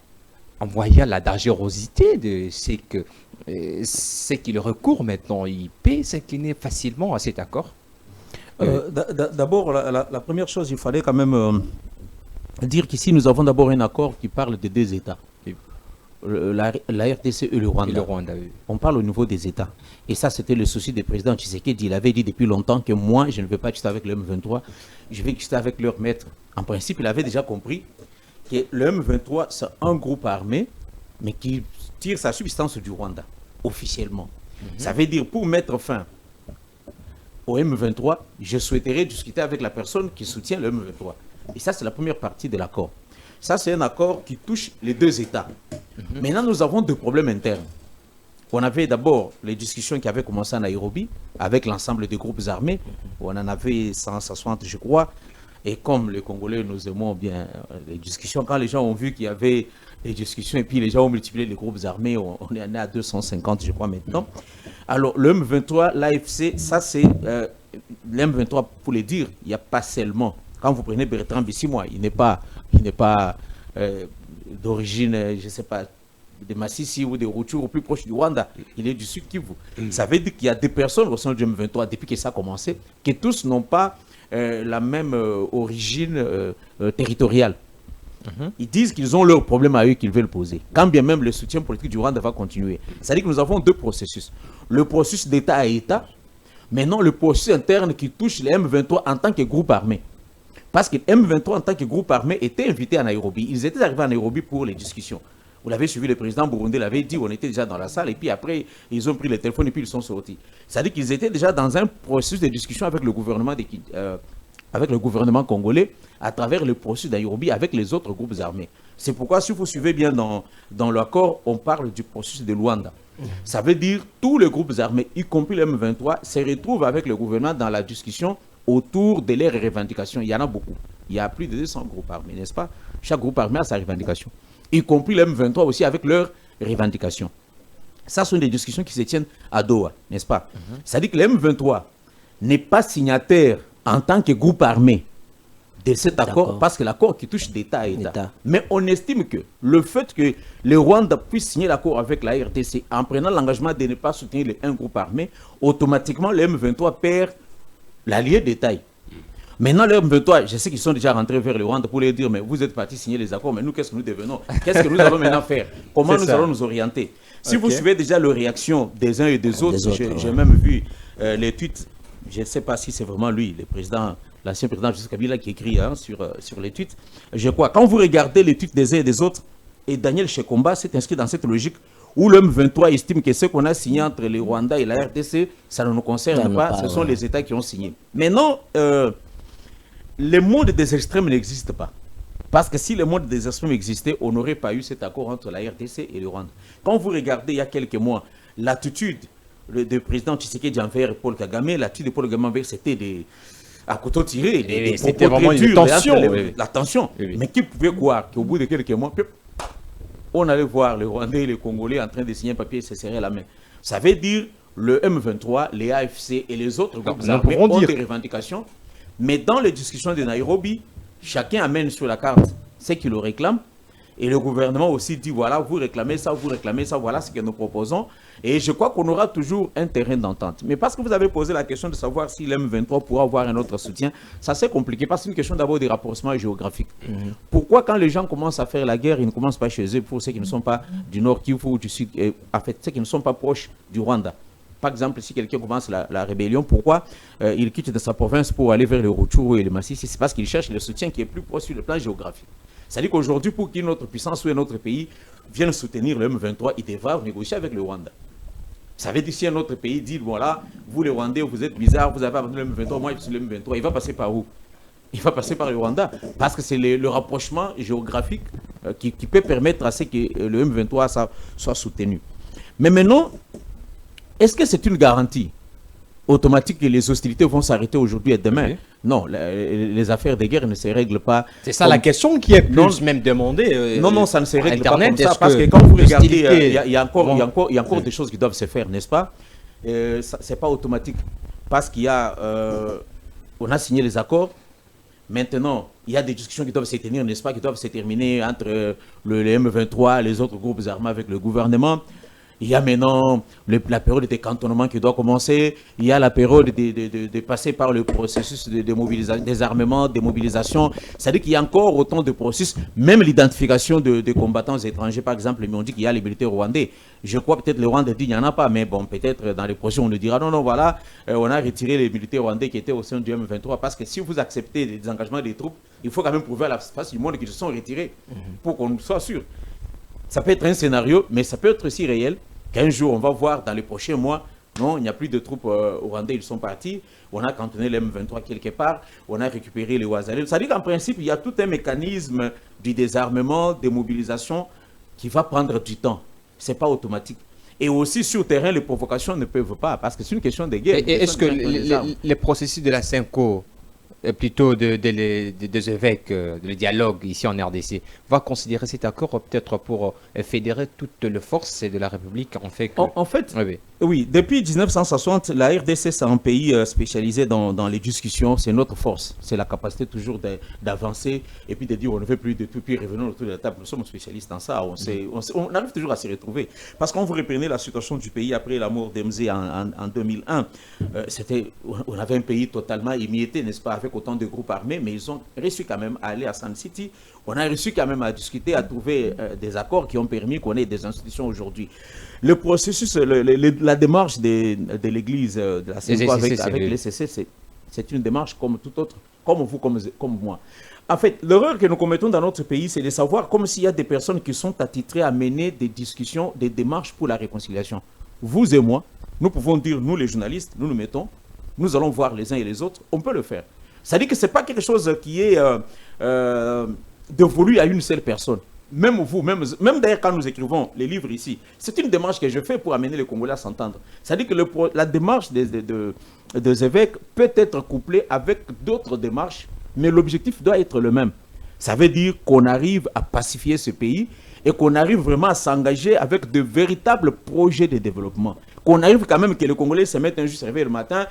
en voyant la dangerosité de ce qu'il recourt maintenant, il peut s'incliner facilement à cet accord? D'abord, la première chose, il fallait quand même dire qu'ici, nous avons d'abord un accord qui parle de deux États. La RDC et le Rwanda. Oui. On parle au niveau des États. Et ça, c'était le souci du président Tshisekedi. Il avait dit depuis longtemps que moi, je ne veux pas discuter avec le M23, je vais discuter avec leur maître. En principe, il avait déjà compris que le M23, c'est un groupe armé, mais qui tire sa substance du Rwanda, officiellement. Ça veut dire, pour mettre fin au M23, je souhaiterais discuter avec la personne qui soutient le M23. Et ça, c'est la première partie de l'accord. Ça, c'est un accord qui touche les deux États. Maintenant, nous avons deux problèmes internes. On avait d'abord les discussions qui avaient commencé à Nairobi avec l'ensemble des groupes armés. On en avait 160, je crois. Et comme les Congolais, nous aimons bien les discussions, quand les gens ont vu qu'il y avait des discussions et puis les gens ont multiplié les groupes armés, on est à 250, je crois, maintenant. Alors, le M23, l'AFC, ça c'est... le M23, pour le dire, il n'y a pas seulement... Quand vous prenez Bertrand Bisimwa, il n'est pas d'origine, je ne sais pas, de Massissi ou de Rutshuru, au plus proche du Rwanda. Il est du Sud Kivu. Ça veut dire qu'il y a des personnes au sein du M23, depuis que ça a commencé, que tous n'ont pas la même origine territoriale. Ils disent qu'ils ont leurs problèmes à eux qu'ils veulent poser. Quand bien même le soutien politique du Rwanda va continuer. C'est-à-dire que nous avons deux processus. Le processus d'État à État, maintenant le processus interne qui touche les M23 en tant que groupe armé. Parce que M23 en tant que groupe armé était invité à Nairobi. Ils étaient arrivés à Nairobi pour les discussions. Vous l'avez suivi, le président burundais l'avait dit, on était déjà dans la salle et puis après, ils ont pris le téléphone et puis ils sont sortis. C'est-à-dire qu'ils étaient déjà dans un processus de discussion avec le gouvernement congolais à travers le processus d'Nairobi avec les autres groupes armés. C'est pourquoi, si vous suivez bien dans l'accord, on parle du processus de Luanda. Ça veut dire tous les groupes armés, y compris le M23, se retrouvent avec le gouvernement dans la discussion autour de leurs revendications. Il y en a beaucoup. Il y a plus de 200 groupes armés, n'est-ce pas? Chaque groupe armé a sa revendication. Y compris le M23 aussi avec leurs revendications. Ça sont des discussions qui se tiennent à Doha, n'est-ce pas? C'est-à-dire que le M23 n'est pas signataire en tant que groupe armé de cet accord, parce que l'accord qui touche d'État à État. Mais on estime que le fait que le Rwanda puisse signer l'accord avec la RDC en prenant l'engagement de ne pas soutenir un groupe armé, automatiquement le M23 perd l'allié de taille. Maintenant, le M23, je sais qu'ils sont déjà rentrés vers le Rwanda pour leur dire, mais vous êtes partis signer les accords, mais nous, qu'est-ce que nous devenons? Qu'est-ce que nous allons maintenant faire? Comment nous allons nous orienter? Si vous suivez déjà les réactions des uns et des autres, j'ai même vu les tweets, je ne sais pas si c'est vraiment lui, le président, l'ancien président Joseph Kabila qui écrit sur les tweets. Je crois, quand vous regardez les tweets des uns et des autres, et Daniel Shekomba s'est inscrit dans cette logique où le M23 estime que ce qu'on a signé entre les Rwandais et la RDC, ça ne nous concerne pas, ce sont les États qui ont signé. Mais non, le monde des extrêmes n'existe pas. Parce que si le monde des extrêmes existait, on n'aurait pas eu cet accord entre la RDC et le Rwanda. Quand vous regardez il y a quelques mois, l'attitude du président Tshisekedi envers Paul Kagame, l'attitude de Paul Kagame c'était à couteau tiré. C'était vraiment une tension. La tension. Mais qui pouvait croire qu'au bout de quelques mois, on allait voir les Rwandais et les Congolais en train de signer un papier et se serrer la main. Ça veut dire le M23, les AFC et les autres groupes armés ont des revendications. Mais dans les discussions de Nairobi, chacun amène sur la carte ce qu'il le réclame. Et le gouvernement aussi dit, voilà, vous réclamez ça, voilà ce que nous proposons. Et je crois qu'on aura toujours un terrain d'entente. Mais parce que vous avez posé la question de savoir si l'M23 pourra avoir un autre soutien, ça c'est compliqué, parce que c'est une question d'abord des rapprochements géographiques. Pourquoi quand les gens commencent à faire la guerre, ils ne commencent pas chez eux pour ceux qui ne sont pas du Nord Kivu ou du Sud, en fait, ceux qui ne sont pas proches du Rwanda? Par exemple, si quelqu'un commence la rébellion, pourquoi il quitte de sa province pour aller vers le Rutshuru et le Masisi? C'est parce qu'il cherche le soutien qui est plus proche sur le plan géographique. C'est-à-dire qu'aujourd'hui, pour qu'une autre puissance ou un autre pays vienne soutenir le M23, il devra négocier avec le Rwanda. Ça veut dire si un autre pays dit, voilà, vous les Rwandais, vous êtes bizarres, vous avez abandonné le M23, moi je suis le M23, il va passer par où? Il va passer par le Rwanda, parce que c'est le rapprochement géographique qui peut permettre à ce que le M23 soit soutenu. Mais maintenant, est-ce que c'est une garantie automatique que les hostilités vont s'arrêter aujourd'hui et demain? Non, les affaires de guerre ne se règlent pas. C'est ça la question qui est plus même demandée. Non, ça ne se règle pas comme ça, parce que quand vous regardez, il y a encore des choses qui doivent se faire, n'est-ce pas? Ce n'est pas automatique, parce qu'il y a, on a signé les accords. Maintenant, il y a des discussions qui doivent se tenir, n'est-ce pas, qui doivent se terminer entre le M23 et les autres groupes armés avec le gouvernement. Il y a maintenant la période de cantonnement qui doit commencer. Il y a la période de passer par le processus de mobilisation, des armements, de mobilisation. C'est-à-dire qu'il y a encore autant de processus. Même l'identification de combattants étrangers, par exemple, mais on dit qu'il y a les militaires rwandais. Je crois peut-être le Rwanda dit qu'il n'y en a pas, mais bon, peut-être dans les projets, on nous dira non, voilà, on a retiré les militaires rwandais qui étaient au sein du M23. Parce que si vous acceptez les engagements des troupes, il faut quand même prouver à la face du monde qu'ils se sont retirés pour qu'on soit sûr. Ça peut être un scénario, mais ça peut être aussi réel. Qu'un jour, on va voir dans les prochains mois, non, il n'y a plus de troupes rwandais, ils sont partis. On a cantonné les M23 quelque part, on a récupéré les Ouazalais. Ça veut dire qu'en principe, il y a tout un mécanisme du désarmement, des mobilisations qui va prendre du temps. Ce n'est pas automatique. Et aussi, sur le terrain, les provocations ne peuvent pas, parce que c'est une question de guerre. Et est-ce que les processus de la CENCO, plutôt des évêques, le dialogue ici en RDC, va considérer cet accord peut-être pour fédérer toutes les forces de la République en fait que... En fait, oui, depuis 1960, la RDC c'est un pays spécialisé dans les discussions, c'est notre force, c'est la capacité toujours d'avancer et puis de dire on ne veut plus de tout, puis revenons autour de la table, nous sommes spécialistes dans ça, on arrive toujours à s'y retrouver. Parce qu'on vous reprenez la situation du pays après la mort d'Emzé en 2001, on avait un pays totalement émietté, n'est-ce pas, avec autant de groupes armés, mais ils ont réussi quand même à aller à Sun City. On a réussi quand même à discuter, à trouver des accords qui ont permis qu'on ait des institutions aujourd'hui. Le processus, la démarche de l'Église, de la CENCO avec les CC, c'est une démarche comme tout autre, comme vous, comme moi. En fait, l'erreur que nous commettons dans notre pays, c'est de savoir comme s'il y a des personnes qui sont attitrées à mener des discussions, des démarches pour la réconciliation. Vous et moi, nous pouvons dire, nous les journalistes, nous nous mettons, nous allons voir les uns et les autres, on peut le faire. C'est-à-dire que ce n'est pas quelque chose qui est dévolu à une seule personne. Même vous, même d'ailleurs quand nous écrivons les livres ici, c'est une démarche que je fais pour amener les Congolais à s'entendre. C'est-à-dire que la démarche des évêques peut être couplée avec d'autres démarches, mais l'objectif doit être le même. Ça veut dire qu'on arrive à pacifier ce pays et qu'on arrive vraiment à s'engager avec de véritables projets de développement. Qu'on arrive quand même que les Congolais se mettent un juste réveil le matin,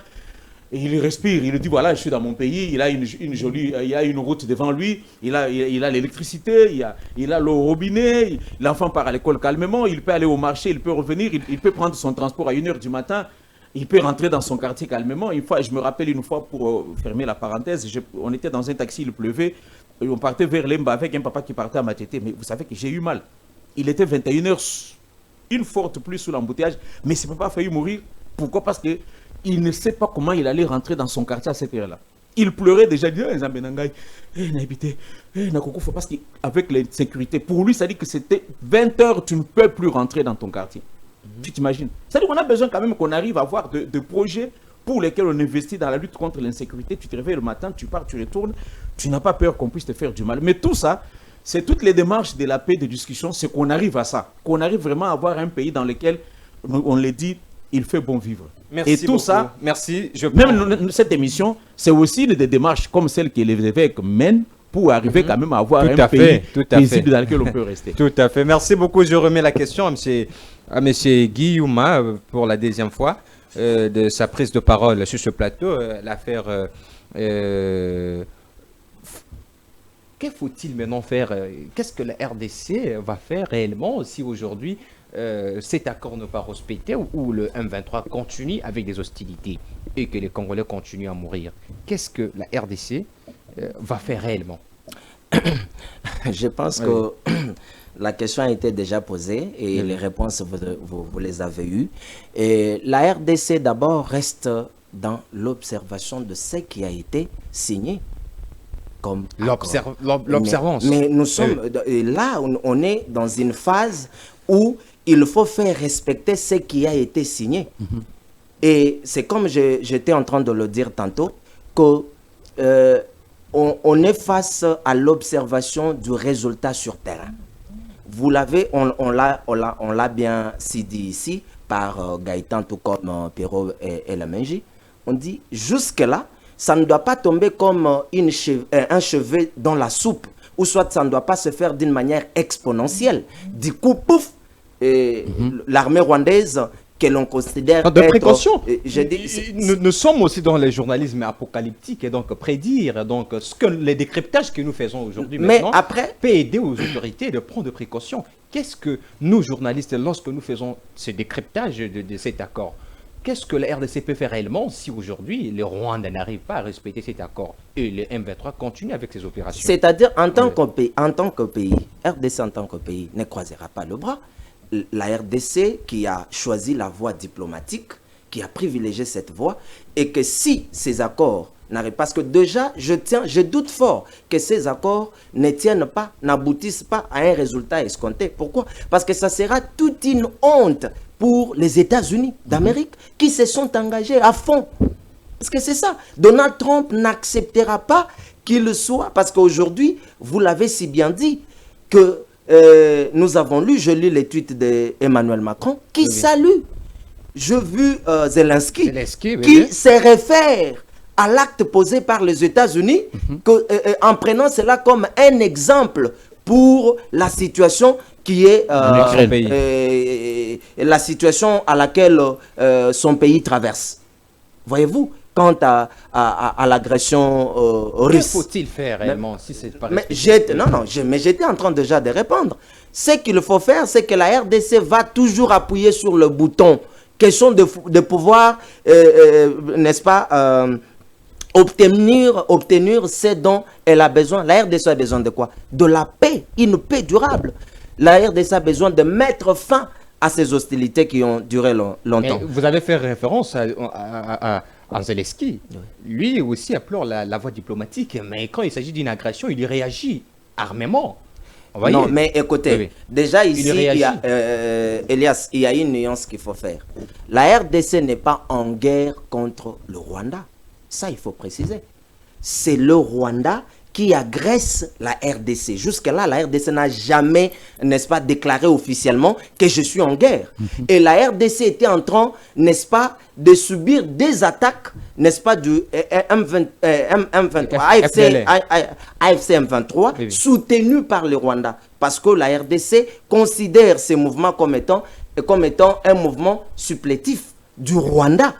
et il respire, il dit voilà, je suis dans mon pays, il a il a une route devant lui, il a l'électricité, il a l'eau au robinet, l'enfant part à l'école calmement, il peut aller au marché, il peut revenir, il peut prendre son transport à 1h du matin, il peut rentrer dans son quartier calmement. Une fois, je me rappelle une fois, pour fermer la parenthèse, on était dans un taxi, il pleuvait, et on partait vers Lemba avec un papa qui partait à Matete, mais vous savez que j'ai eu mal. Il était 21h, une forte pluie sous l'embouteillage, mais ce papa a failli mourir. Pourquoi? Parce que il ne sait pas comment il allait rentrer dans son quartier à cette heure-là. Il pleurait déjà, il disait, parce qu'avec l'insécurité, pour lui, ça dit que c'était 20h, tu ne peux plus rentrer dans ton quartier. Tu t'imagines? C'est-à-dire qu'on a besoin quand même qu'on arrive à avoir de projets pour lesquels on investit dans la lutte contre l'insécurité. Tu te réveilles le matin, tu pars, tu retournes, tu n'as pas peur qu'on puisse te faire du mal. Mais tout ça, c'est toutes les démarches de la paix, de discussion, c'est qu'on arrive à ça. Qu'on arrive vraiment à avoir un pays dans lequel, on le dit, il fait bon vivre. Merci et tout beaucoup. ça, merci. Même cette émission, c'est aussi des démarches comme celles que les évêques mènent pour arriver quand même à avoir un pays paisible dans lequel on peut rester. Tout à fait. Merci beaucoup. Je remets la question à M. Guillaume pour la deuxième fois de sa prise de parole sur ce plateau. L'affaire... que faut-il maintenant faire? Qu'est-ce que la RDC va faire réellement si aujourd'hui cet accord n'est pas respecté ou le M23 continue avec des hostilités et que les Congolais continuent à mourir? Qu'est-ce que la RDC va faire réellement? Je pense que la question a été déjà posée et les réponses, vous les avez eues. Et la RDC, d'abord, reste dans l'observation de ce qui a été signé. L'observance. Mais nous sommes là, on est dans une phase où il faut faire respecter ce qui a été signé. Et c'est comme j'étais en train de le dire tantôt, que on est face à l'observation du résultat sur terrain. Vous l'avez, on l'a bien dit ici par Gaëtan, tout comme Pierrot et Lamenji. On dit jusque-là, ça ne doit pas tomber comme un cheveu dans la soupe, ou soit ça ne doit pas se faire d'une manière exponentielle. Du coup, pouf, l'armée rwandaise que l'on considère de précaution. Nous sommes aussi dans le journalisme apocalyptique et donc prédire donc ce que les décryptages que nous faisons aujourd'hui peut aider aux autorités de prendre des précautions. Qu'est-ce que nous journalistes, lorsque nous faisons ce décryptage de cet accord, qu'est-ce que la RDC peut faire réellement si aujourd'hui le Rwanda n'arrive pas à respecter cet accord et le M23 continue avec ses opérations? C'est-à-dire en tant que pays, RDC en tant que pays ne croisera pas le bras. La RDC qui a choisi la voie diplomatique, qui a privilégié cette voie, et que si ces accords n'arrivent pas, parce que déjà, je doute fort que ces accords ne tiennent pas, n'aboutissent pas à un résultat escompté. Pourquoi? Parce que ça sera toute une honte pour les États-Unis d'Amérique qui se sont engagés à fond. Parce que c'est ça. Donald Trump n'acceptera pas qu'il soit, parce qu'aujourd'hui, vous l'avez si bien dit, que nous avons lu, je lis les tweets d'Emmanuel Macron, qui salue. Je vu Zelensky qui se réfère à l'acte posé par les États-Unis, en prenant cela comme un exemple pour la situation qui est la situation à laquelle son pays traverse. Voyez-vous, quant à l'agression russe. Que faut-il faire réellement si c'est pas mais j'étais en train déjà de répondre. Ce qu'il faut faire, c'est que la RDC va toujours appuyer sur le bouton. Question de pouvoir, n'est-ce pas, obtenir ce dont elle a besoin. La RDC a besoin de quoi? De la paix, une paix durable. La RDC a besoin de mettre fin à ces hostilités qui ont duré longtemps. Mais vous avez fait référence à Zelensky. Lui aussi implore la voie diplomatique, mais quand il s'agit d'une agression, il réagit armément. Non, mais écoutez, déjà ici, Elias, il y a une nuance qu'il faut faire. La RDC n'est pas en guerre contre le Rwanda. Ça, il faut préciser. C'est le Rwanda qui agresse la RDC. Jusque-là, la RDC n'a jamais, n'est-ce pas, déclaré officiellement que je suis en guerre. Et la RDC était en train, n'est-ce pas, de subir des attaques, n'est-ce pas, du M23, AFC M23, soutenu par le Rwanda. Parce que la RDC considère ces mouvements comme étant un mouvement supplétif du Rwanda.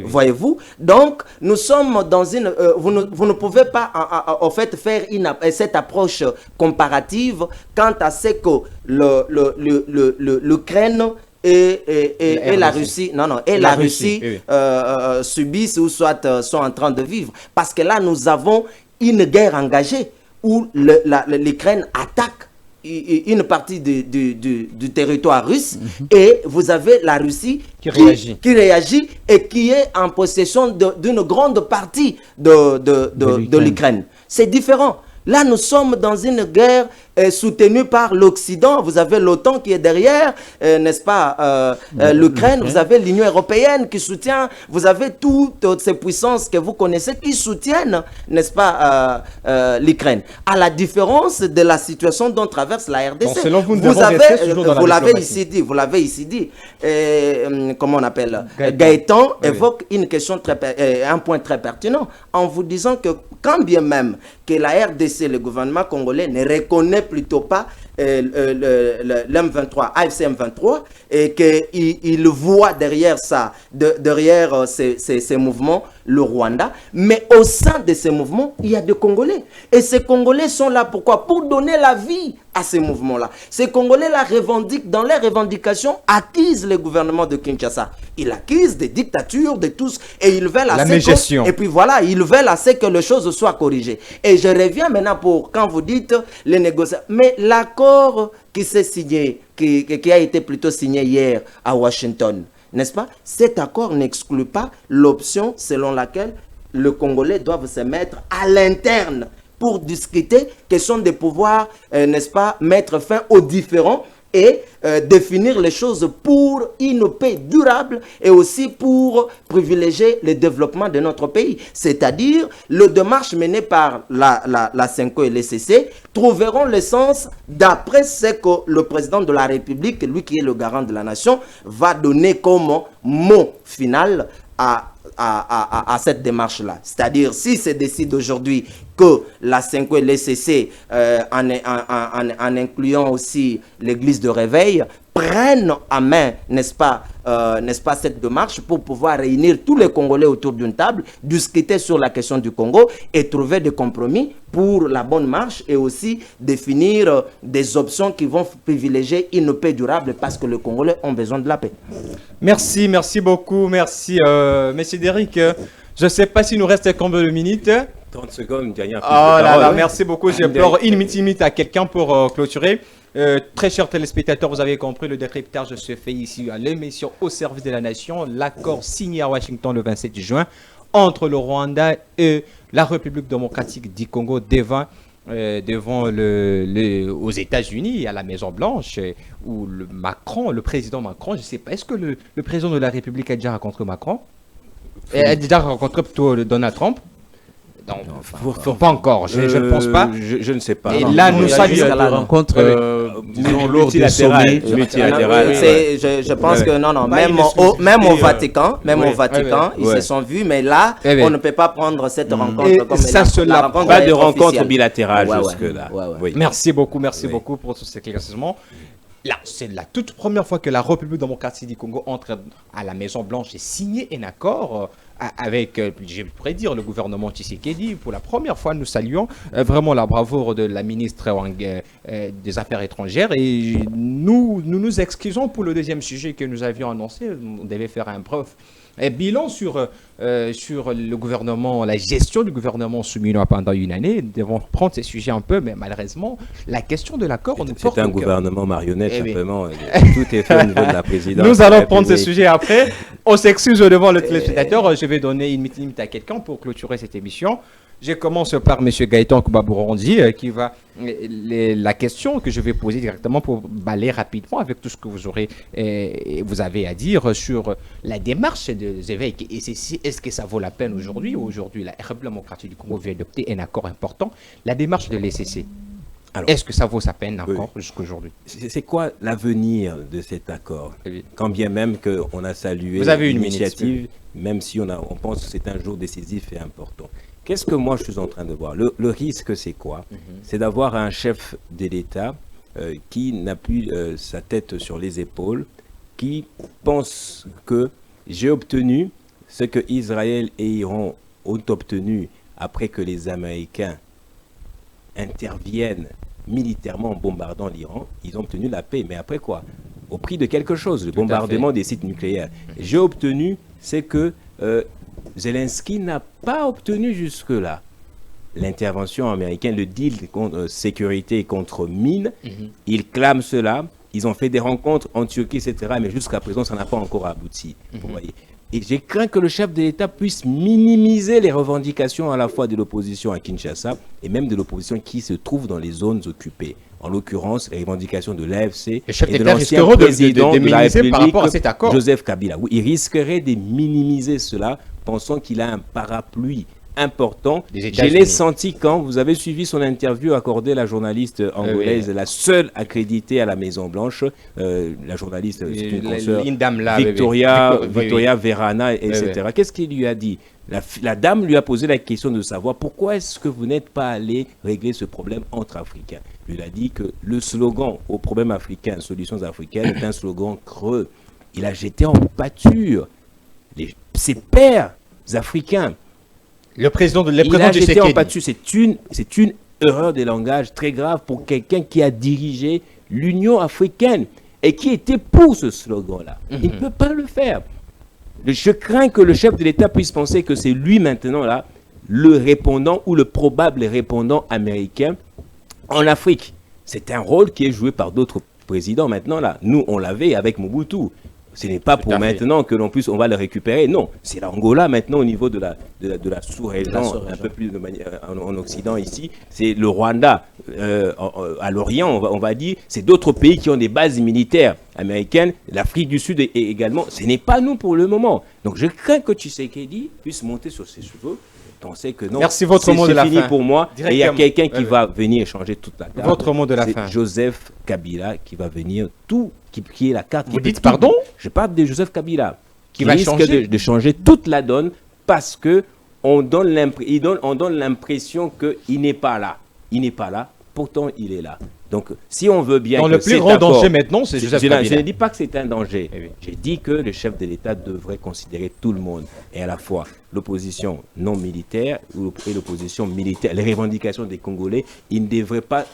Voyez-vous? Donc, nous sommes dans une... vous ne pouvez pas, en fait, faire cette approche comparative quant à ce que l'Ukraine et la Russie, la Russie subissent ou soit sont en train de vivre. Parce que là, nous avons une guerre engagée où l'Ukraine attaque une partie du territoire russe et vous avez la Russie qui réagit et qui est en possession d'une grande partie de l'Ukraine. C'est différent. Là, nous sommes dans une guerre soutenue par l'Occident. Vous avez l'OTAN qui est derrière, n'est-ce pas, l'Ukraine. Vous avez l'Union européenne qui soutient. Vous avez toutes ces puissances que vous connaissez qui soutiennent, n'est-ce pas, l'Ukraine. À la différence de la situation dont traverse la RDC. Donc, selon vous, vous l'avez ici dit, comment on appelle, Gaëtan évoque une question un point très pertinent en vous disant que quand bien même que la RDC, le gouvernement congolais, ne reconnaît plutôt pas l'M23, AFC M23, et qu'il voit derrière ça, derrière ces mouvements, le Rwanda. Mais au sein de ces mouvements, il y a des Congolais. Et ces Congolais sont là pourquoi? Pour donner la vie à ces mouvements-là. Ces Congolais-là revendiquent, dans leurs revendications, accusent le gouvernement de Kinshasa. Ils accusent des dictatures, de tous, et ils veulent et puis voilà, ils veulent assez que les choses soient corrigées. Et je reviens maintenant pour, quand vous dites les négociations, mais l'accord qui s'est signé, qui a été plutôt signé hier à Washington, n'est-ce pas? Cet accord n'exclut pas l'option selon laquelle les Congolais doivent se mettre à l'interne pour discuter question de pouvoir, n'est-ce pas, mettre fin aux différends et définir les choses pour une paix durable et aussi pour privilégier le développement de notre pays. C'est-à-dire, les démarches menées par la CENCO et l'ECC trouveront le sens d'après ce que le président de la République, lui qui est le garant de la nation, va donner comme mot final à cette démarche-là. C'est-à-dire, si se décide aujourd'hui que la CENCO et l'ECC, en incluant aussi l'église de réveil, prennent en main, n'est-ce pas, cette démarche pour pouvoir réunir tous les Congolais autour d'une table, discuter sur la question du Congo et trouver des compromis pour la bonne marche et aussi définir des options qui vont privilégier une paix durable parce que les Congolais ont besoin de la paix. Merci beaucoup, merci. Monsieur Derrick, je ne sais pas s'il nous reste combien de minutes. 30 secondes, il y a là, merci beaucoup. J'ai peur une minute à quelqu'un pour clôturer. Très chers téléspectateurs, vous avez compris, le décryptage se fait ici à l'émission Au service de la nation. L'accord signé à Washington le 27 juin entre le Rwanda et la République démocratique du Congo devant aux États-Unis, à la Maison-Blanche, où le président Macron, je ne sais pas, est-ce que le président de la République a déjà rencontré Macron? A déjà rencontré plutôt Donald Trump? Non, pas encore, je ne pense pas. Je ne sais pas. Et là, nous saluons la rencontre lors du sommet multilatéral. Je pense que non, même au Vatican, ils se sont vus, mais là, on ne peut pas prendre cette rencontre comme ça. Pas de rencontre bilatérale jusque-là. Merci beaucoup pour tous ces éclaircissements. Là, c'est la toute première fois que la République démocratique du Congo entre à la Maison-Blanche et signe un accord avec, je pourrais dire, le gouvernement Tshisekedi. Pour la première fois, nous saluons vraiment la bravoure de la ministre des Affaires étrangères. Et nous excusons pour le deuxième sujet que nous avions annoncé. On devait faire un bref bilan sur le gouvernement, la gestion du gouvernement soumis pendant une année. Nous devons prendre ces sujets un peu, mais malheureusement, la question de l'accord... C'est un gouvernement marionnette, simplement. Tout est fait au niveau de la présidence. Nous allons prendre ces sujets après. On s'excuse devant le téléspectateur. Je vais donner une minute à quelqu'un pour clôturer cette émission. Je commence par M. Gaëtan Koubabourondi, qui va... la question que je vais poser directement pour balayer rapidement avec tout ce que vous avez à dire sur la démarche des évêques. Et est-ce que ça vaut la peine aujourd'hui? Aujourd'hui, la République démocratique du Congo vient d'adopter un accord important. La démarche de l'ECC, est-ce que ça vaut sa peine encore jusqu'à aujourd'hui? C'est quoi l'avenir de cet accord? Quand bien même qu'on a salué l'initiative, même si on pense que c'est un jour décisif et important. Qu'est-ce que moi je suis en train de voir? Le risque, c'est quoi? C'est d'avoir un chef de l'État qui n'a plus sa tête sur les épaules, qui pense que j'ai obtenu ce que Israël et Iran ont obtenu après que les Américains interviennent militairement en bombardant l'Iran. Ils ont obtenu la paix, mais après quoi? Au prix de quelque chose, le bombardement des sites nucléaires. J'ai obtenu ce que Zelensky n'a pas obtenu jusque-là. L'intervention américaine, le deal contre sécurité contre mines, ils clament cela. Ils ont fait des rencontres en Turquie, etc. Mais jusqu'à présent, ça n'a pas encore abouti. Vous voyez. Et j'ai craint que le chef de l'État puisse minimiser les revendications à la fois de l'opposition à Kinshasa et même de l'opposition qui se trouve dans les zones occupées. En l'occurrence, les revendications de l'AFC et de l'ancien président de la République, Joseph Kabila. Oui, il risquerait de minimiser cela, pensant qu'il a un parapluie important. Je l'ai senti quand vous avez suivi son interview accordée à la journaliste angolaise, la seule accréditée à la Maison-Blanche, la journaliste, c'est une consoeur, Victoria Verana, etc. Qu'est-ce qu'il lui a dit? La dame lui a posé la question de savoir pourquoi est-ce que vous n'êtes pas allé régler ce problème entre Africains. Il a dit que le slogan au problème africain, solutions africaines, est un slogan creux. Il a jeté en pâture ses pairs africains. Le président il a jeté en pâture. C'est une erreur de langage très grave pour quelqu'un qui a dirigé l'Union africaine et qui était pour ce slogan-là. Il ne peut pas le faire. Je crains que le chef de l'État puisse penser que c'est lui maintenant là, le répondant ou le probable répondant américain en Afrique. C'est un rôle qui est joué par d'autres présidents maintenant là. Nous, on l'avait avec Mobutu. Ce n'est pas pour maintenant que l'on puisse, on va le récupérer. Non, c'est l'Angola maintenant au niveau de la sous-région, un peu plus de manière, en Occident ici. C'est le Rwanda à l'Orient, on va dire. C'est d'autres pays qui ont des bases militaires américaines. L'Afrique du Sud également. Ce n'est pas nous pour le moment. Donc je crains que Tshisekedi puisse monter sur ses cheveux. On sait que non. Merci, votre mot de la fin. C'est fini pour moi. Et il y a quelqu'un qui va venir changer toute la carte. Votre mot de la fin. Joseph Kabila qui va venir qui est la carte. Vous dites pardon? Je parle de Joseph Kabila qui va changer de changer toute la donne parce que on donne l'impression qu'il n'est pas là. Il n'est pas là. Pourtant, il est là. Donc, si on veut bien... Dans le plus grand danger maintenant, c'est Joseph Kabila. Je ne dis pas que c'est un danger. J'ai dit que le chef de l'État devrait considérer tout le monde, et à la fois l'opposition non militaire et l'opposition militaire, les revendications des Congolais. Il ne devrait pas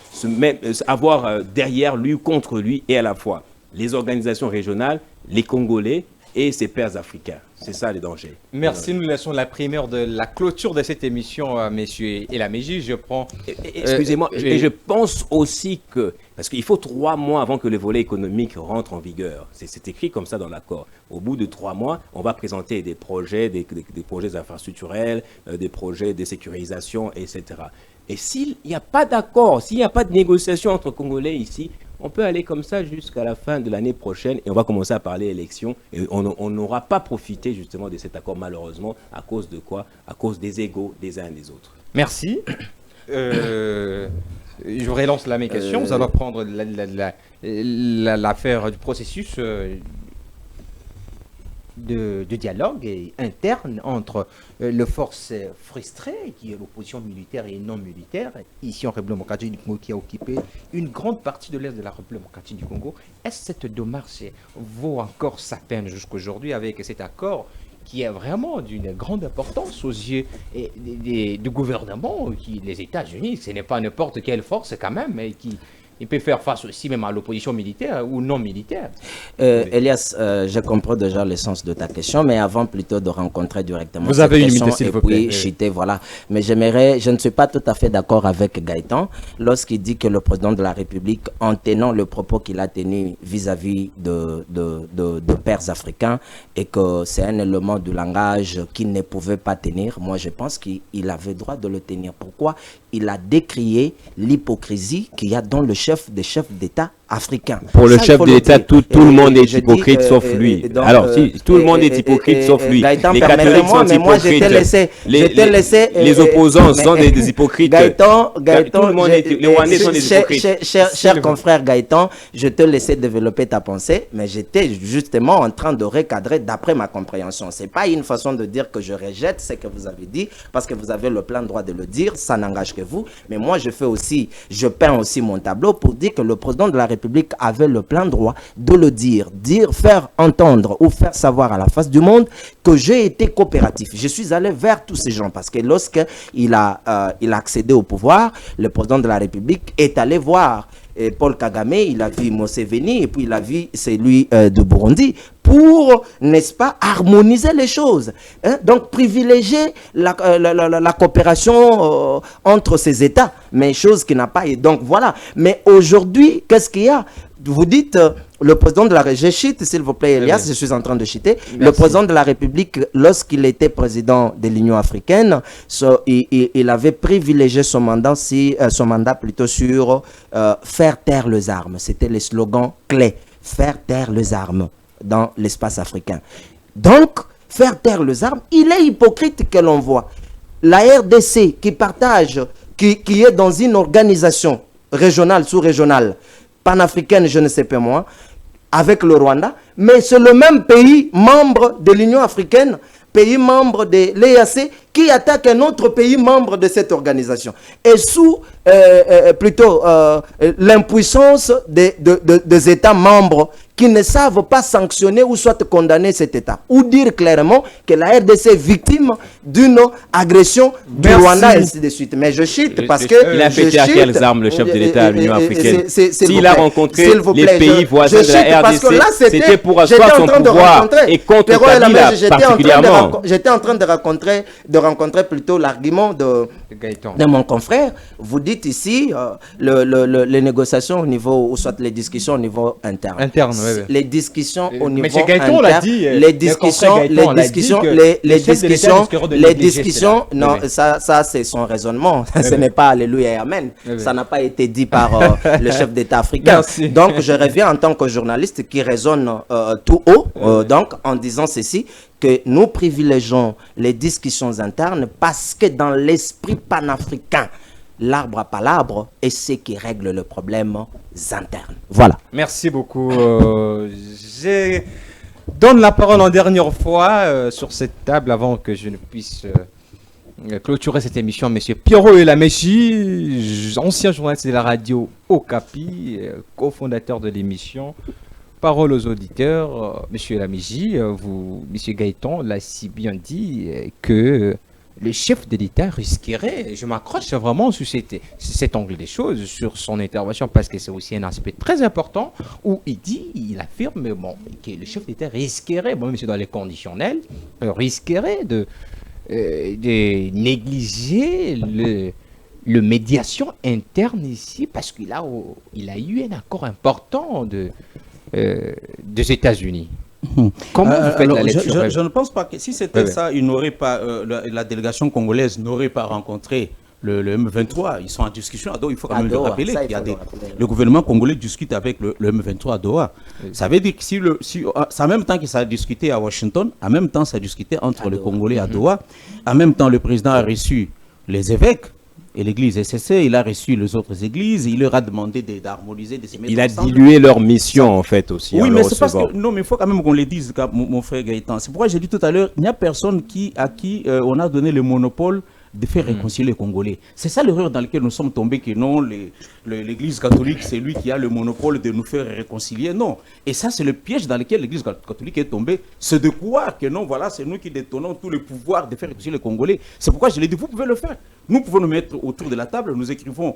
avoir derrière lui ou contre lui, et à la fois les organisations régionales, les Congolais et ses pairs africains. C'est ça les dangers. Merci, nous laissons la primeur de la clôture de cette émission à messieurs Elamiji. Je prends... Excusez-moi, et je pense aussi que, parce qu'il faut 3 mois avant que le volet économique rentre en vigueur. C'est écrit comme ça dans l'accord. Au bout de 3 mois, on va présenter des projets, des projets infrastructurels, des projets de sécurisation, etc. Et s'il n'y a pas d'accord, s'il n'y a pas de négociation entre Congolais ici, on peut aller comme ça jusqu'à la fin de l'année prochaine et on va commencer à parler élections et on n'aura pas profité justement de cet accord malheureusement. À cause de quoi? À cause des égos des uns et des autres. Merci. Je relance la mes questions. Nous allons prendre l'affaire du processus de dialogue interne entre les forces frustrées, qui est l'opposition militaire et non militaire, ici en République démocratique du Congo, qui a occupé une grande partie de l'est de la République démocratique du Congo. Est-ce que cette démarche vaut encore sa peine jusqu'aujourd'hui avec cet accord qui est vraiment d'une grande importance aux yeux du gouvernement, les États-Unis, ce n'est pas n'importe quelle force quand même, mais il peut faire face aussi même à l'opposition militaire ou non militaire. Elias, je comprends déjà le sens de ta question, mais avant plutôt de rencontrer directement vous avez une minute, s'il vous plaît. Puis chiter, voilà. Mais je ne suis pas tout à fait d'accord avec Gaëtan lorsqu'il dit que le président de la République, en tenant le propos qu'il a tenu vis-à-vis de pères africains, et que c'est un élément du langage qu'il ne pouvait pas tenir. Moi, je pense qu'il avait droit de le tenir. Pourquoi? Il a décrié l'hypocrisie qu'il y a dans le chef des chefs d'État africains. Pour le chef d'État, tout le monde est hypocrite sauf lui. Alors, si tout le monde est hypocrite sauf lui, Gaëtan, les catholiques sont hypocrites, les opposants sont des hypocrites. Gaëtan, tout le monde les Rwandais sont des hypocrites. Cher confrère Gaëtan, je te laissais développer ta pensée, mais j'étais justement en train de recadrer d'après ma compréhension. C'est pas une façon de dire que je rejette ce que vous avez dit, parce que vous avez le plein droit de le dire, ça n'engage que vous, mais moi je peins aussi mon tableau pour dire que le président de la République avait le plein droit de le dire, faire entendre ou faire savoir à la face du monde que j'ai été coopératif. Je suis allé vers tous ces gens parce que lorsqu'il a accédé au pouvoir, le président de la République est allé voir Paul Kagame, il a vu Museveni et puis il a vu celui de Burundi pour, n'est-ce pas, harmoniser les choses. Donc privilégier la coopération entre ces États, mais chose qui n'a pas... Et donc voilà. Mais aujourd'hui, qu'est-ce qu'il y a? Vous dites, le président de la République, je chite s'il vous plaît Elias, je suis en train de chiter. Merci. Le président de la République, lorsqu'il était président de l'Union africaine, il avait privilégié son mandat plutôt sur faire taire les armes. C'était le slogan clé, faire taire les armes dans l'espace africain. Donc, faire taire les armes, il est hypocrite que l'on voit. La RDC qui partage, qui est dans une organisation régionale, sous-régionale, panafricaine, je ne sais pas moi, avec le Rwanda, mais c'est le même pays membre de l'Union africaine, pays membre de l'EAC, qui attaque un autre pays membre de cette organisation. Et sous l'impuissance des États membres qui ne savent pas sanctionner ou soit condamner cet État. Ou dire clairement que la RDC est victime d'une agression du Rwanda, et ainsi de suite. Mais je chite parce que... Il a fait à quelles armes le chef de l'État de l'Union africaine? S'il a rencontré les pays voisins de la RDC, c'était pour asseoir son pouvoir et contre Kabila particulièrement. J'étais en train de rencontrer plutôt l'argument de mon confrère. Vous dites ici, les négociations au niveau, ou soit les discussions au niveau interne. Les discussions au niveau interne. Les discussions, non, ça c'est son raisonnement. Ce n'est pas alléluia et amen. Ça n'a pas été dit par le chef d'État africain. Donc je reviens en tant que journaliste qui raisonne tout haut, donc en disant ceci, que nous privilégions les discussions internes parce que dans l'esprit panafricain, l'arbre à palabre est ce qui règle le problème interne. Voilà. Merci beaucoup. Je donne la parole en dernière fois sur cette table avant que je ne puisse clôturer cette émission à M. Pierrot Elamechi, ancien journaliste de la radio Okapi, cofondateur de l'émission. Parole aux auditeurs. Monsieur Elamechi, Monsieur Gaëtan l'a si bien dit que le chef de l'État risquerait, je m'accroche vraiment sur cet angle des choses, sur son intervention, parce que c'est aussi un aspect très important, où il affirme que le chef d'État risquerait, même si dans les conditionnels, risquerait de négliger le médiation interne ici, parce qu'il a eu un accord important des États-Unis. Comment vous faites la lecture? Je ne pense pas que si c'était ça, il n'aurait pas, la délégation congolaise n'aurait pas rencontré le M23. Ils sont en discussion à Doha. Il faut quand même le rappeler. Le gouvernement congolais discute avec le M23 à Doha. Ça veut dire que c'est en même temps que ça a discuté à Washington, en même temps ça a discuté entre les Congolais à Doha, en même temps le président a reçu les évêques et l'église SSC, il a reçu les autres églises, il leur a demandé d'harmoniser, de se mettre ensemble. Il a dilué leur mission en fait aussi. Oui, mais c'est parce que, non, mais il faut quand même qu'on le dise, mon frère Gaëtan. C'est pourquoi j'ai dit tout à l'heure, il n'y a personne à qui on a donné le monopole de faire réconcilier les Congolais. C'est ça l'erreur dans laquelle nous sommes tombés, que non, l'Église catholique, c'est lui qui a le monopole de nous faire réconcilier. Non. Et ça, c'est le piège dans lequel l'Église catholique est tombée. C'est de croire que non, voilà, c'est nous qui détenons tout le pouvoir de faire réconcilier les Congolais. C'est pourquoi je l'ai dit, vous pouvez le faire. Nous pouvons nous mettre autour de la table, nous écrivons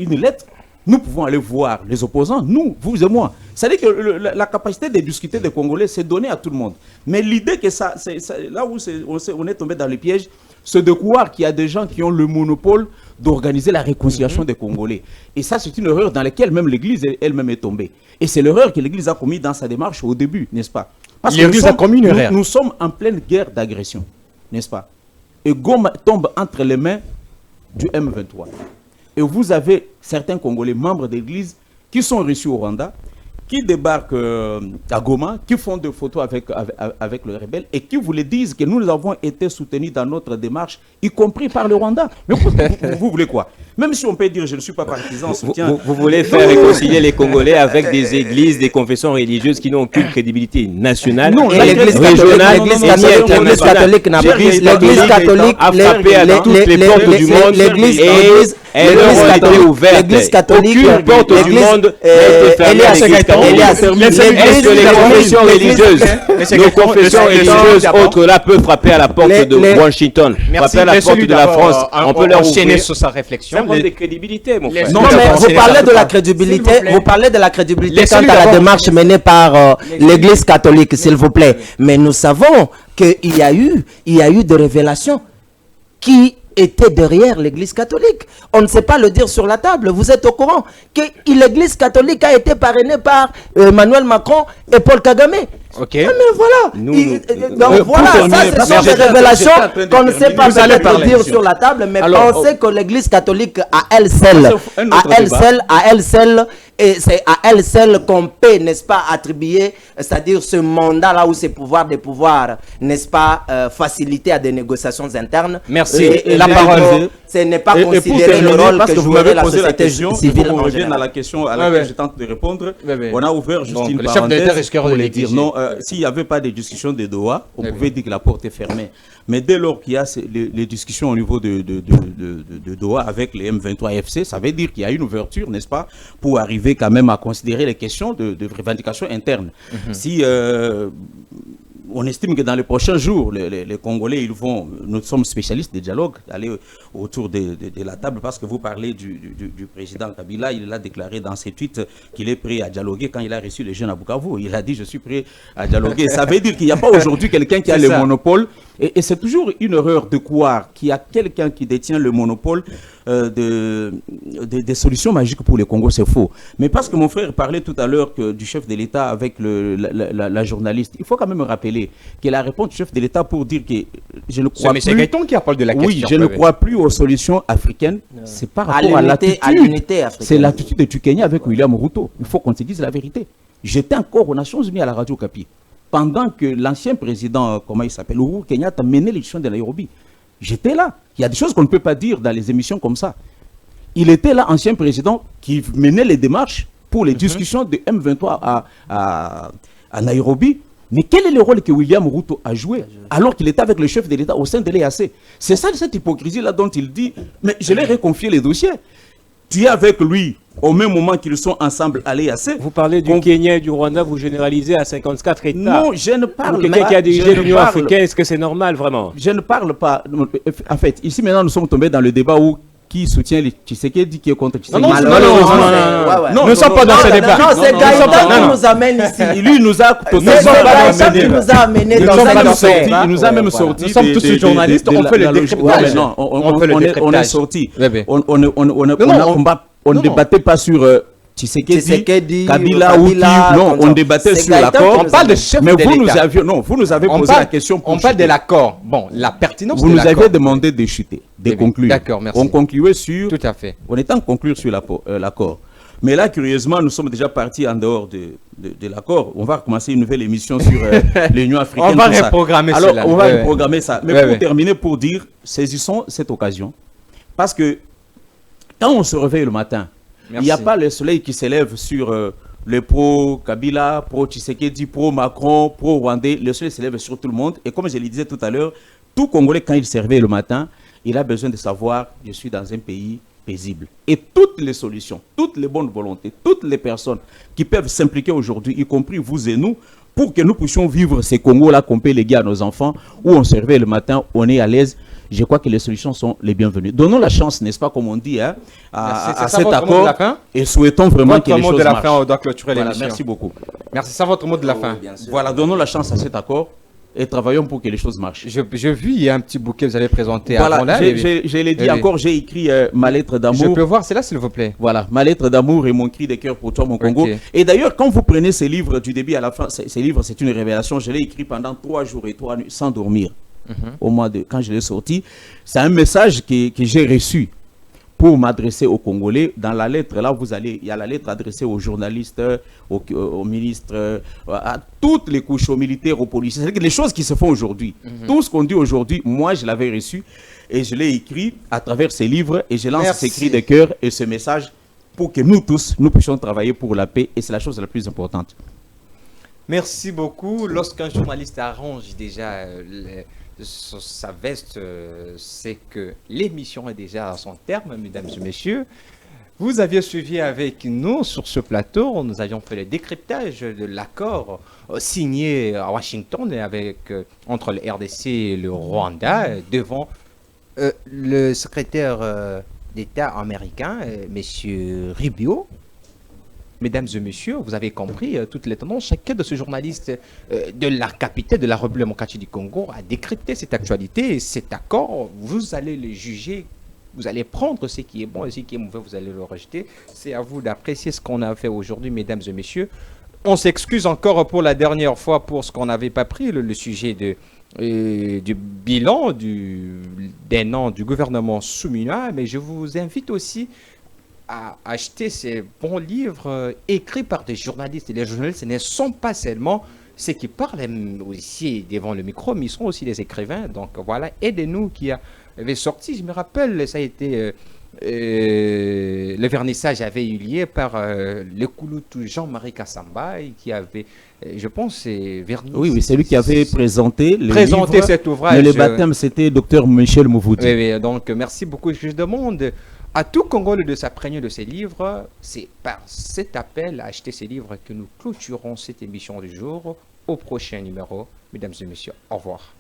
une lettre, nous pouvons aller voir les opposants, nous, vous et moi. C'est-à-dire que la capacité de discuter des Congolais, c'est donné à tout le monde. Mais l'idée que ça là où on est tombé dans le piège, c'est de croire qu'il y a des gens qui ont le monopole d'organiser la réconciliation des Congolais. Et ça, c'est une erreur dans laquelle même l'Église elle-même est tombée. Et c'est l'erreur que l'Église a commise dans sa démarche au début, n'est-ce pas? Parce que l'Église a commis une erreur. Nous sommes en pleine guerre d'agression, n'est-ce pas? Et Goma tombe entre les mains du M23. Et vous avez certains Congolais, membres de l'Église, qui sont reçus au Rwanda, qui débarquent à Goma, qui font des photos avec le rebelle et qui vous le disent que nous avons été soutenus dans notre démarche, y compris par le Rwanda. Mais vous voulez quoi? Même si on peut dire je ne suis pas partisan, soutien... Vous voulez faire réconcilier les Congolais avec des églises, des confessions religieuses qui n'ont aucune crédibilité nationale, non, l'Église catholique n'a pas... L'Église catholique a frappé à toutes les portes du monde et elles ont été ouvertes. Aucune porte du monde n'a été fermée à l'Église catholique. Est-ce que les confessions religieuses, nos confessions religieuses autres là peuvent frapper à la porte de Washington, frapper à la porte de la France? On peut leur ouvrir sur sa réflexion. Ça manque de crédibilité, mon frère. Non, mais vous parlez de la crédibilité. Vous parlez de la crédibilité quant à la démarche menée par l'Église catholique, s'il vous plaît. Mais nous savons qu'il y a eu des révélations qui était derrière l'Église catholique. On ne sait pas le dire sur la table. Vous êtes au courant que l'Église catholique a été parrainée par Emmanuel Macron et Paul Kagame. Ok. Mais voilà. Donc voilà, ça, ce sont des révélations qu'on ne sait pas peut-être dire sur la table, mais pensez que l'Église catholique à elle seule, et c'est à elle seule qu'on peut, n'est-ce pas, attribuer, c'est-à-dire ce mandat-là ou ces pouvoirs, n'est-ce pas, faciliter à des négociations internes. Merci. La parole. Ce n'est pas considéré le rôle que jouerait la société civile. On revient à la question à laquelle je tente de répondre. On a ouvert juste une parenthèse pour les dire non. S'il n'y avait pas de discussion de Doha, on pouvait dire que la porte est fermée. Mais dès lors qu'il y a les discussions au niveau de Doha avec les M23 FC, ça veut dire qu'il y a une ouverture, n'est-ce pas, pour arriver quand même à considérer les questions de revendication interne. Si on estime que dans les prochains jours, les Congolais, nous sommes spécialistes des dialogues, aller autour de la table, parce que vous parlez du président Kabila, il a déclaré dans ses tweets qu'il est prêt à dialoguer quand il a reçu les jeunes à Bukavu. Il a dit, je suis prêt à dialoguer. Ça veut dire qu'il n'y a pas aujourd'hui quelqu'un qui a le monopole. Et c'est toujours une erreur de croire qu'il y a quelqu'un qui détient le monopole des solutions magiques pour le Congo. C'est faux. Mais parce que mon frère parlait tout à l'heure du chef de l'État avec la journaliste, il faut quand même rappeler qu'il a répondu au chef de l'État pour dire que je ne crois plus... C'est M. Gaëtan qui a parlé de la question. Oui, je ne crois plus aux solutions africaines. C'est par rapport à l'attitude. C'est l'attitude du Kenya avec William Ruto. Il faut qu'on se dise la vérité. J'étais encore aux Nations Unies à la radio Okapi, pendant que l'ancien président, comment il s'appelle, Uhuru Kenyatta, menait l'élection de Nairobi. J'étais là. Il y a des choses qu'on ne peut pas dire dans les émissions comme ça. Il était là, ancien président, qui menait les démarches pour les discussions de M23 à Nairobi. Mais quel est le rôle que William Ruto a joué alors qu'il était avec le chef de l'État au sein de l'EAC? C'est ça, cette hypocrisie-là dont il dit, mais je leur ai confié les dossiers. Tu es avec lui au même moment qu'ils sont ensemble à l'EAC. Vous parlez du Kenya et du Rwanda, vous généralisez à 54 États. Non, je ne parle pas. Quelqu'un qui a dirigé l'Union africaine, est-ce que c'est normal vraiment? Je ne parle pas. En fait, ici maintenant, nous sommes tombés dans le débat où qui soutient les Tshisekedi, qui est contre Tshisekedi. Non, nous ne sommes pas dans ce débat. Non, c'est Gaëtan qui nous amène ici. Lui nous a Gaëtan qui nous a amené dans cette affaire. Il nous a même sorti. Nous sommes tous journalistes, on fait le décryptage. Non, on est sorti. On ne débattait pas sur Tshisekedi, Kabila ou qui. Non, on débattait sur l'accord. On parle de chef de l'État. Vous nous avez posé la question. On parle de l'accord. Bon, la pertinence de l'accord. Vous nous avez demandé de chuter, de conclure. D'accord, merci. On concluait sur... Tout à fait. On était en conclure sur l'accord. Mais là, curieusement, nous sommes déjà partis en dehors de l'accord. On va recommencer une nouvelle émission sur l'Union africaine. On va reprogrammer cela. Alors, on va reprogrammer ça. Mais pour terminer, pour dire, saisissons cette occasion. Parce que quand on se réveille le matin, il n'y a pas le soleil qui s'élève sur les pro-Kabila, pro-Tshisekedi, pro-Macron, pro-Rwandais. Le soleil s'élève sur tout le monde. Et comme je le disais tout à l'heure, tout Congolais, quand il se réveille le matin, il a besoin de savoir, je suis dans un pays paisible. Et toutes les solutions, toutes les bonnes volontés, toutes les personnes qui peuvent s'impliquer aujourd'hui, y compris vous et nous, pour que nous puissions vivre ces Congos-là qu'on peut léguer à nos enfants, où on se réveille le matin, on est à l'aise. je crois que les solutions sont les bienvenues. Donnons la chance, n'est-ce pas, comme on dit, hein, à cet accord et souhaitons vraiment que les choses marchent. On doit clôturer l'émission. Merci beaucoup. Merci, c'est votre mot de la fin. Voilà, donnons la chance à cet accord et travaillons pour que les choses marchent. J'ai vu, il y a un petit bouquet que vous allez présenter voilà, avant là. Je l'ai dit encore, j'ai écrit ma lettre d'amour. Je peux voir, c'est là s'il vous plaît. Voilà, ma lettre d'amour et mon cri de cœur pour toi, mon Congo. Et d'ailleurs, quand vous prenez ces livres du début à la fin, ces livres, c'est une révélation. Je l'ai écrit pendant 3 jours et 3 nuits sans dormir. Au mois de quand je l'ai sorti, c'est un message que j'ai reçu pour m'adresser aux Congolais. Dans la lettre, là, il y a la lettre adressée aux journalistes, aux ministres, à toutes les couches, aux militaires, aux policiers. C'est les choses qui se font aujourd'hui. Tout ce qu'on dit aujourd'hui, moi, je l'avais reçu et je l'ai écrit à travers ces livres et je lance ces cris de cœur et ce message pour que nous tous, nous puissions travailler pour la paix et c'est la chose la plus importante. Merci beaucoup. Lorsqu'un journaliste arrange déjà sa veste, c'est que l'émission est déjà à son terme, mesdames et messieurs. Vous aviez suivi avec nous sur ce plateau, nous avions fait le décryptage de l'accord signé à Washington entre le RDC et le Rwanda devant le secrétaire d'État américain, M. Rubio. Mesdames et messieurs, vous avez compris toutes les tendances. Chacun de ces journalistes de la capitale de la République démocratique du Congo a décrypté cette actualité et cet accord. Vous allez le juger, vous allez prendre ce qui est bon et ce qui est mauvais, vous allez le rejeter. C'est à vous d'apprécier ce qu'on a fait aujourd'hui, mesdames et messieurs. On s'excuse encore pour la dernière fois pour ce qu'on n'avait pas pris, le sujet du bilan d'un an du gouvernement Souminia, mais je vous invite aussi à acheter ces bons livres écrits par des journalistes. Et les journalistes ne sont pas seulement ceux qui parlent aussi devant le micro, mais ils sont aussi des écrivains. Donc voilà, aidez-nous qui avait sorti, je me rappelle, ça a été le vernissage avait eu lieu par le Kouloutou Jean-Marie Kassamba qui avait, je pense, c'est vernis. Oui, c'est lui qui avait présenté cet ouvrage. Mais le baptême, c'était Dr Michel Mouvoudi. Oui, donc merci beaucoup. Je demande à tout Congolais de s'imprégner de ces livres. C'est par cet appel à acheter ces livres que nous clôturons cette émission du jour. Au prochain numéro. Mesdames et messieurs, au revoir.